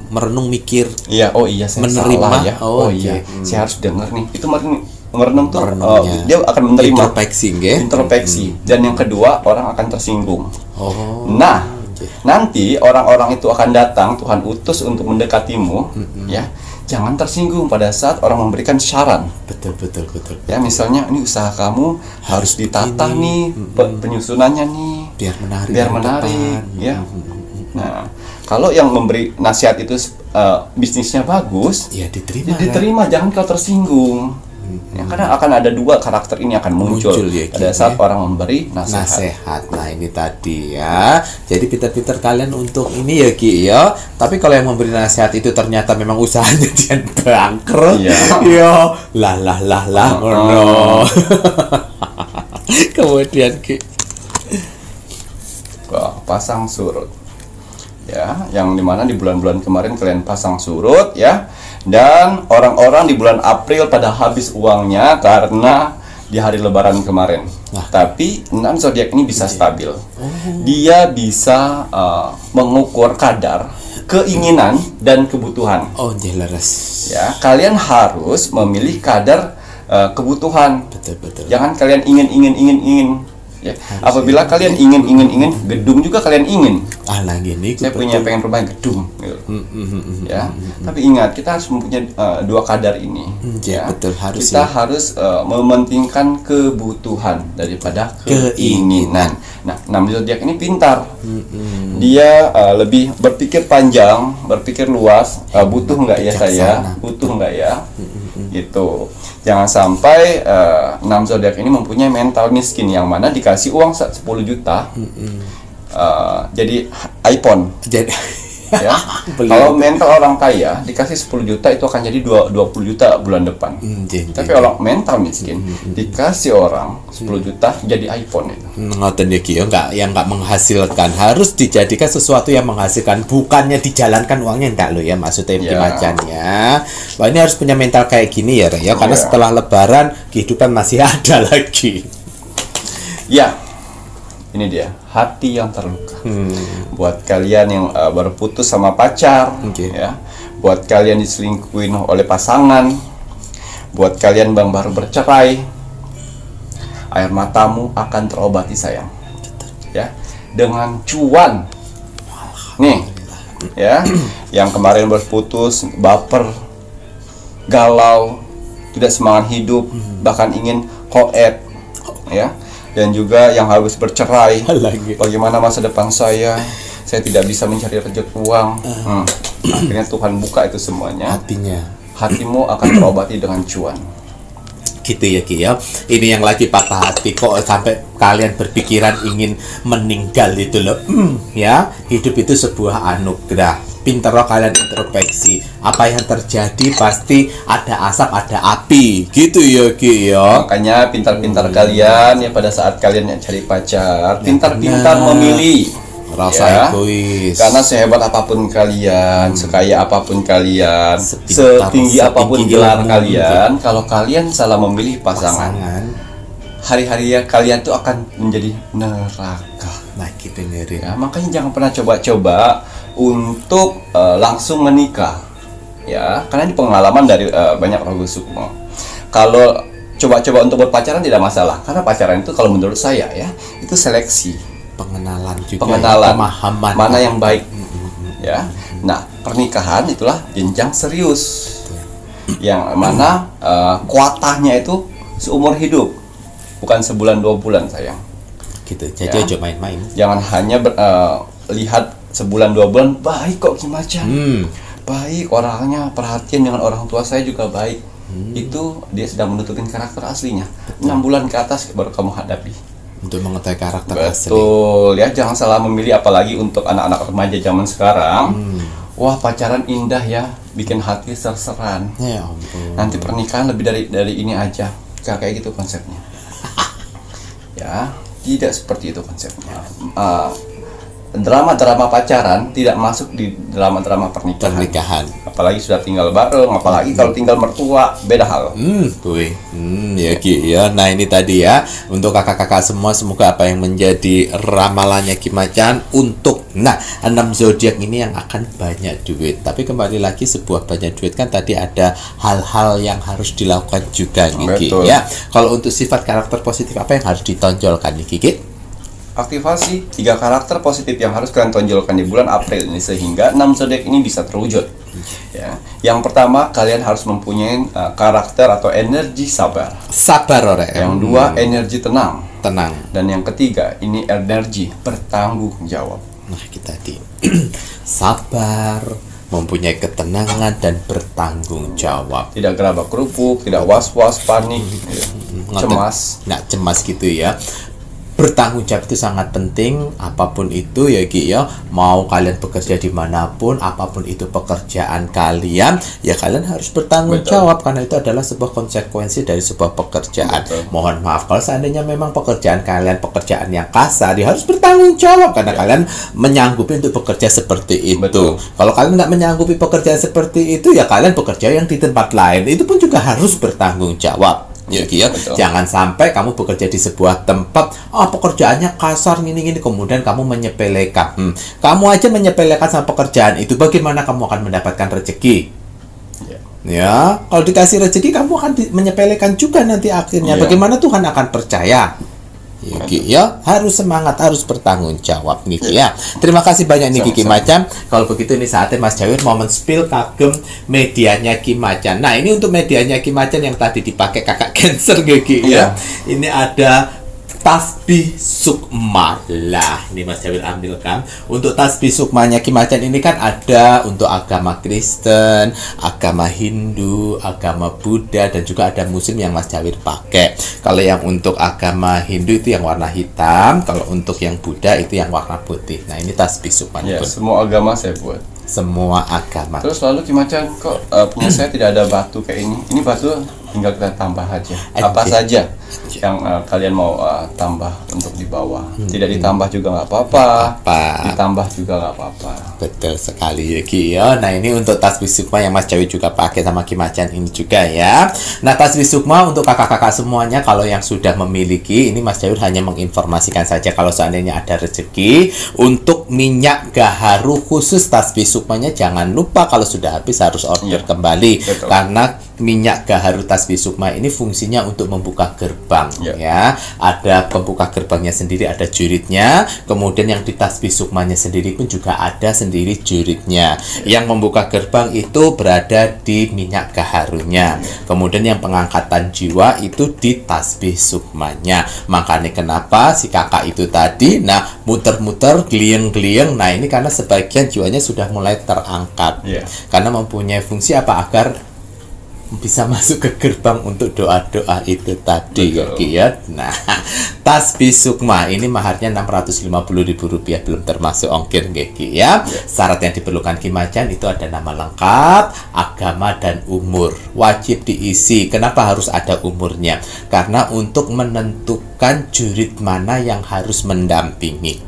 Merenung mikir. Iya, saya menerima. salah ya. Iya, saya harus dengar nih. Itu merenung tuh dia akan menerima. Introspeksi. Dan yang kedua, orang akan tersinggung. Nah, nanti orang-orang itu akan datang, Tuhan utus untuk mendekatimu, ya. Jangan tersinggung pada saat orang memberikan saran. Betul. Ya, misalnya ini usaha kamu harus ditata nih, penyusunannya nih, biar menarik, ya. Nah, kalau yang memberi nasihat itu bisnisnya bagus, ya diterima. Jangan kau tersinggung. Ya, karena akan ada 2 karakter ini akan muncul ya, pada saat orang memberi nasihat. Nah, ini tadi ya. Jadi pintar-pintar kalian untuk ini ya Ki ya. Tapi kalau yang memberi nasihat itu ternyata memang usahanya dia bangkrut. Iya. Lah ngono. Kemudian Ki. Pasang surut. Ya, yang dimana di bulan-bulan kemarin kalian pasang surut, ya. Dan orang-orang di bulan April pada habis uangnya karena di hari Lebaran kemarin. Tapi 6 zodiak ini bisa stabil. Dia bisa mengukur kadar keinginan dan kebutuhan. Jelas. Ya, kalian harus memilih kadar kebutuhan. Betul. Jangan kalian ingin. Ya. Apabila kalian ingin gedung juga kalian ingin. Gini. Saya pengen rumah gedung. Gitu. Ya. Tapi ingat, kita harus mempunyai 2 kadar ini. Ya. Betul, harus. Kita harus mementingkan kebutuhan daripada keinginan. Nah, 6 zodiak ini pintar. Dia lebih berpikir panjang, berpikir luas. Butuh nggak ya saya? Butuh nggak ya? Gitu. Jangan sampai 6 zodiak ini mempunyai mental miskin, yang mana dikasih uang 10 juta jadi iPhone. Jadi Ya. Kalau mental orang kaya dikasih 10 juta itu akan jadi 20 juta bulan depan. Tapi orang mental miskin dikasih orang 10 juta jadi iPhone itu. Ngoten ya Ki, yang nggak menghasilkan, harus dijadikan sesuatu yang menghasilkan, bukannya dijalankan uangnya, enggak lo ya, maksudnya Ki Macannya. Wah, ini harus punya mental kayak gini ya, ya, karena setelah Lebaran kehidupan masih ada lagi. Ya, ini dia hati yang terluka. Buat kalian yang baru putus sama pacar, ya, buat kalian diselingkuhin oleh pasangan, buat kalian bang baru bercerai, air matamu akan terobati sayang, ya, dengan cuan. Nih, ya, yang kemarin berputus, baper, galau, tidak semangat hidup, bahkan ingin koet, ya. Dan juga yang habis bercerai, bagaimana masa depan saya tidak bisa mencari rezeki uang. Akhirnya Tuhan buka itu semuanya. Hatimu akan terobati dengan cuan. Gitu ya Ki ya. Ini yang lagi patah hati kok sampai kalian berpikiran ingin meninggal itu loh. Ya, hidup itu sebuah anugerah. Pinter kalian introspeksi, apa yang terjadi pasti ada asap ada api, gitu ya Ki ya. Makanya pintar-pintar kalian ya pada saat kalian yang cari pacar, pintar-pintar memilih. Rasa egois. Karena sehebat apapun kalian, sekaya apapun kalian, setinggi apapun gelar kalian, kalau kalian salah memilih pasangan, hari-hari kalian tuh akan menjadi neraka. Nah gitu ngeri. Ya, makanya jangan pernah coba-coba untuk langsung menikah, ya, karena ini pengalaman dari banyak rogo sukmo. Kalau coba-coba untuk berpacaran tidak masalah, karena pacaran itu kalau menurut saya ya itu seleksi, pengenalan juga, pemahaman mana yang baik, ya. Nah, pernikahan itulah jenjang serius, yang mana kuotanya itu seumur hidup, bukan sebulan 2 bulan sayang. Gitu, jadi aja main-main. Jangan hanya lihat sebulan 2 bulan baik kok Ki Macan, baik orangnya, perhatian dengan orang tua saya juga baik. Itu dia sedang menutupin karakter aslinya. 6 bulan ke atas baru kamu hadapi untuk mengetahui karakter asli. Betul ya, jangan salah memilih, apalagi untuk anak-anak remaja zaman sekarang. Wah, pacaran indah ya, bikin hati serseran. Ya ampun. Nanti pernikahan lebih dari ini aja. Kayak gitu konsepnya. Ya, tidak seperti itu konsepnya. Drama-drama pacaran tidak masuk di drama-drama pernikahan. Apalagi sudah tinggal bareng, apalagi kalau tinggal mertua, beda hal. Ya Ki ya. Nah ini tadi ya, untuk kakak-kakak semua, semoga apa yang menjadi ramalannya Ki Macan untuk 6 zodiak ini yang akan banyak duit. Tapi kembali lagi, sebuah banyak duit kan tadi ada hal-hal yang harus dilakukan juga Ki ya. Kalau untuk sifat karakter positif apa yang harus ditonjolkan nih Ki? Aktivasi 3 karakter positif yang harus kalian tonjolkan di bulan April ini sehingga 6 zodiak ini bisa terwujud. Ya. Yang pertama, kalian harus mempunyai karakter atau energi sabar. Yang dua, energi tenang. Dan yang ketiga, ini energi bertanggung jawab. Nah, kita tadi sabar, mempunyai ketenangan dan bertanggung jawab. Tidak gerabak kerupuk, tidak was-was, panik, cemas. Nah, cemas gitu ya. Bertanggung jawab itu sangat penting, apapun itu ya Ki ya. Mau kalian bekerja dimanapun, apapun itu pekerjaan kalian, ya kalian harus bertanggung jawab, karena itu adalah sebuah konsekuensi dari sebuah pekerjaan. Mohon maaf kalau seandainya memang pekerjaan kalian pekerjaan yang kasar, ya harus bertanggung jawab karena kalian menyanggupi untuk bekerja seperti itu. Kalau kalian nggak menyanggupi pekerjaan seperti itu, ya kalian bekerja yang di tempat lain, itu pun juga harus bertanggung jawab. Ya, jangan sampai kamu bekerja di sebuah tempat, pekerjaannya kasar gini-gini, kemudian kamu menyepelekan. Kamu aja menyepelekan sama pekerjaan itu, bagaimana kamu akan mendapatkan rezeki? Ya, kalau dikasih rezeki kamu akan menyepelekan juga nanti akhirnya. Bagaimana Tuhan akan percaya? Ya, harus semangat, harus bertanggung jawab nih ya. Terima kasih banyak nih Ki Macan. Kalau begitu ini saatnya Mas Jawir mau men-spill kagem medianya Ki Macan. Nah, ini untuk medianya Ki Macan yang tadi dipakai kakak Cancer Ki ya. Ini ada tasbih sukma. Lah, ini Mas Jawir ambilkan. Untuk tasbih sukmanya Ki Macan ini kan ada untuk agama Kristen, agama Hindu, agama Buddha, dan juga ada Muslim yang Mas Jawir pakai. Kalau yang untuk agama Hindu itu yang warna hitam, kalau untuk yang Buddha itu yang warna putih. Nah, ini tasbih sukmanya. Ya, semua agama saya buat. Semua agama. Terus lalu Ki Macan, kok punya saya tidak ada batu kayak ini? Ini batu tinggal kita tambah aja. Apa saja yang kalian mau tambah untuk di bawah. Tidak ditambah juga nggak apa-apa. Ditambah juga nggak apa-apa. Betul sekali ya Ki ya. Nah, ini untuk tasbih sukma yang Mas Jawir juga pakai sama Ki Macan ini juga ya. Nah, tasbih sukma untuk kakak-kakak semuanya, kalau yang sudah memiliki, ini Mas Jawir hanya menginformasikan saja kalau seandainya ada rezeki untuk minyak gaharu khusus tasbih sukmanya, jangan lupa kalau sudah habis harus order kembali. Betul. Karena minyak gaharu tasbih sukma ini fungsinya untuk membuka gerbang ya. Ada pembuka gerbangnya sendiri, ada juritnya. Kemudian yang di tasbih sukmanya sendiri pun juga ada sendiri juritnya. Yang membuka gerbang itu berada di minyak gaharunya. Kemudian yang pengangkatan jiwa itu di tasbih sukmanya. Makanya kenapa si kakak itu tadi muter-muter, geliang-geliang. Nah, ini karena sebagian jiwanya sudah mulai terangkat. Karena mempunyai fungsi apa? Agar bisa masuk ke gerbang untuk doa-doa itu tadi ya. Nah, tasbih sukma ini maharnya Rp650.000, belum termasuk ongkir ya. Syarat yang diperlukan Ki Macan itu ada nama lengkap, agama, dan umur. Wajib diisi. Kenapa harus ada umurnya? Karena untuk menentukan jurid mana yang harus mendampingi.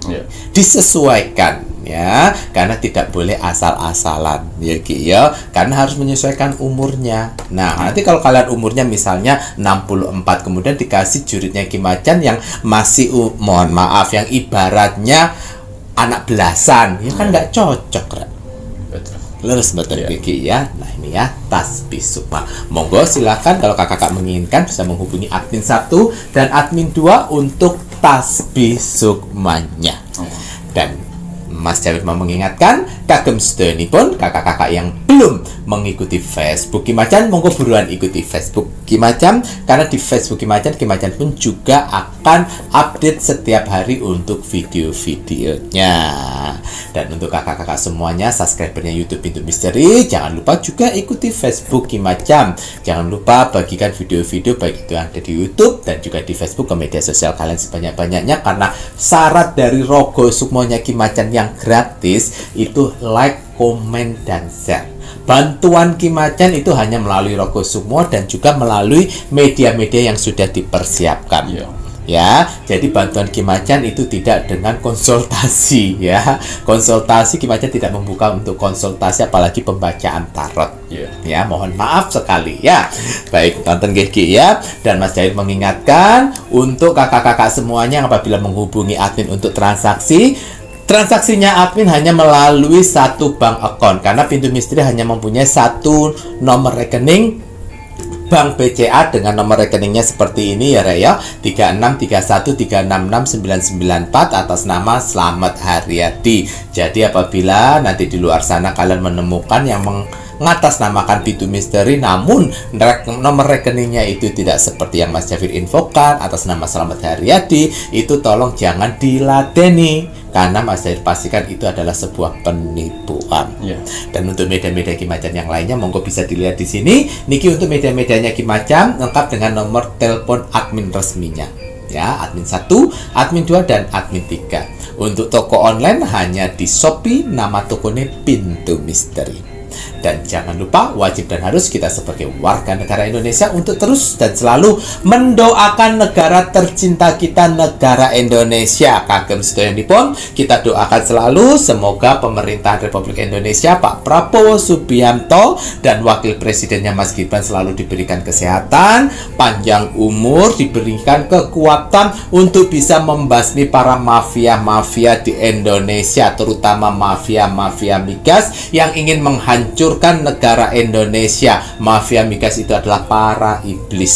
Disesuaikan ya, karena tidak boleh asal-asalan ya Ki ya, karena harus menyesuaikan umurnya. Nah, nanti kalau kalian umurnya misalnya 64, kemudian dikasih juridnya Ki Macan yang masih mohon maaf, yang ibaratnya anak belasan, ya kan nggak cocok kan? Lurus betul Ki ya. Nah, ini ya tasbih sukma. Monggo silakan kalau kakak-kakak menginginkan bisa menghubungi admin 1 dan admin 2 untuk tasbih sukmanya. Dan Mas Jawir mau mengingatkan, kagem sedayanipun kakak-kakak yang belum mengikuti Facebook Ki Macan, monggo buruan ikuti Facebook Ki Macan, karena di Facebook Ki Macan pun juga akan update setiap hari untuk video-videonya. Dan untuk kakak-kakak semuanya, subscribernya YouTube Pintu Misteri, jangan lupa juga ikuti Facebook Ki Macan. Jangan lupa bagikan video-video baik itu yang ada di YouTube dan juga di Facebook ke media sosial kalian sebanyak-banyaknya, karena syarat dari Rogo Sukmonya Ki Macan yang gratis itu like, komen, dan share. Bantuan Ki Macan itu hanya melalui Rogo Sukmo dan juga melalui media-media yang sudah dipersiapkan. Ya, jadi bantuan Ki Macan itu tidak dengan konsultasi ya. Konsultasi Ki Macan tidak membuka untuk konsultasi, apalagi pembacaan tarot. Ya, mohon maaf sekali ya. Baik, tonton Ki ya. Dan Mas Jawir mengingatkan untuk kakak-kakak semuanya, apabila menghubungi admin untuk transaksinya admin hanya melalui satu bank account, karena Pintu Misteri hanya mempunyai satu nomor rekening Bank BCA dengan nomor rekeningnya seperti ini ya Rek ya, 3631366994 atas nama Slamet Haryadi. Jadi apabila nanti di luar sana kalian menemukan yang mengatasnamakan Pintu Misteri namun nomor rekeningnya itu tidak seperti yang Mas Jawir infokan atas nama Slamet Haryadi, itu tolong jangan diladeni, karena Mas Jawir pastikan itu adalah sebuah penipuan. Dan untuk media-media Ki Macan yang lainnya monggo bisa dilihat di sini. Niki untuk media-medianya Ki Macan lengkap dengan nomor telepon admin resminya. Ya, admin 1, admin 2, dan admin 3. Untuk toko online hanya di Shopee, nama tokonya Pintu Misteri. Dan jangan lupa, wajib dan harus kita sebagai warga negara Indonesia untuk terus dan selalu mendoakan negara tercinta kita, negara Indonesia. Kagem sedayanipun kita doakan selalu semoga pemerintahan Republik Indonesia Pak Prabowo Subianto dan Wakil Presidennya Mas Gibran selalu diberikan kesehatan, panjang umur, diberikan kekuatan untuk bisa membasmi para mafia-mafia di Indonesia, terutama mafia-mafia migas yang ingin menghancurkan negara Indonesia. Mafia migas itu adalah para iblis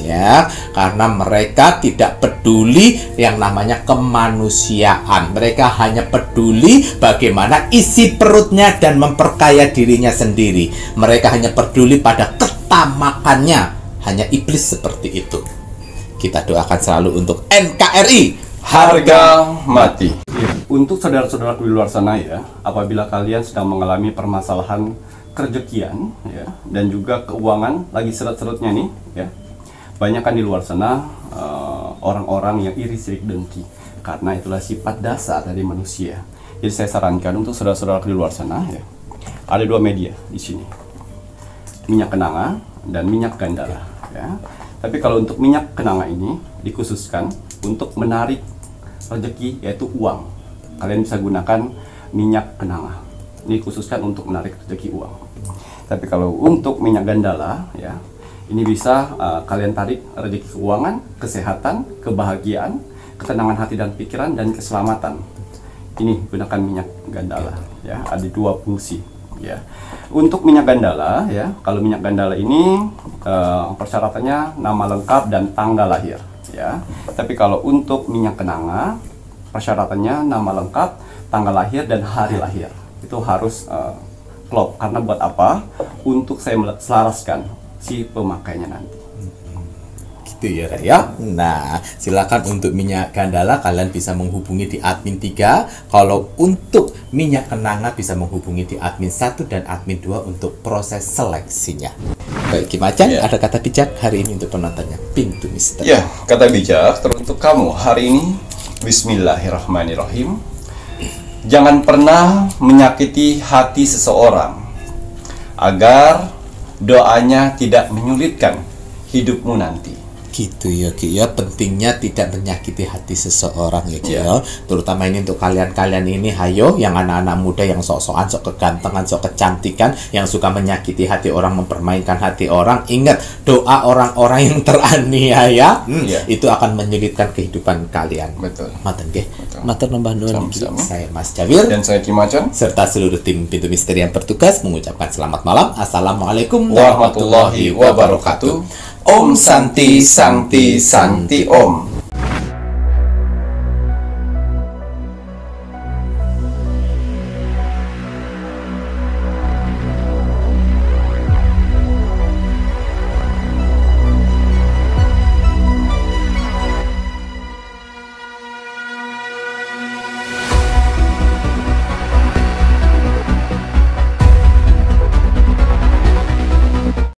ya, karena mereka tidak peduli yang namanya kemanusiaan. Mereka hanya peduli bagaimana isi perutnya dan memperkaya dirinya sendiri. Mereka hanya peduli pada ketamakannya. Hanya iblis seperti itu. Kita doakan selalu untuk NKRI harga mati. Ya, untuk saudara-saudaraku di luar sana ya, apabila kalian sedang mengalami permasalahan kerejekian ya, dan juga keuangan lagi seret-seretnya nih ya, banyak kan di luar sana orang-orang yang iri, sirik, dengki, karena itulah sifat dasar dari manusia. Jadi saya sarankan untuk saudara-saudaraku di luar sana ya, ada dua media di sini, minyak kenanga dan minyak gandala ya. Tapi kalau untuk minyak kenanga ini dikhususkan untuk menarik rezeki, yaitu uang. Kalian bisa gunakan minyak kenanga. Ini khususkan untuk menarik rezeki uang. Tapi kalau untuk minyak gandala ya, ini bisa kalian tarik rezeki keuangan, kesehatan, kebahagiaan, ketenangan hati dan pikiran, dan keselamatan. Ini gunakan minyak gandala ya, ada dua fungsi ya. Untuk minyak gandala ya, kalau minyak gandala ini persyaratannya nama lengkap dan tanggal lahir ya. Tapi kalau untuk minyak kenanga, persyaratannya nama lengkap, tanggal lahir, dan hari lahir. Itu harus klop. Karena buat apa? Untuk saya selaraskan si pemakainya nanti. Gitu ya, ya. Nah, silakan untuk minyak gandala kalian bisa menghubungi di admin 3. Kalau untuk minyak kenanga bisa menghubungi di admin 1 dan admin 2 untuk proses seleksinya. Baik, Ki Macan, ada kata bijak hari ini untuk penontonnya Pintu Misteri. Ya, kata bijak teruntuk kamu hari ini. Bismillahirrahmanirrahim. Jangan pernah menyakiti hati seseorang agar doanya tidak menyulitkan hidupmu nanti. Gitu ya Ki ya, pentingnya tidak menyakiti hati seseorang ya Ki ya. Terutama ini untuk kalian-kalian ini, hayo yang anak-anak muda yang sok-sokan, sok kegantengan, sok kecantikan, yang suka menyakiti hati orang, mempermainkan hati orang. Ingat, doa orang-orang yang teraniaya itu akan menyulitkan kehidupan kalian. Betul. Maten nggih. Matur nambah nuwun. Saya Mas Jawir dan saya Ki Macan serta seluruh tim Pintu Misteri yang bertugas mengucapkan selamat malam. Assalamualaikum warahmatullahi wabarakatuh. Om Santi Santi Santi Om.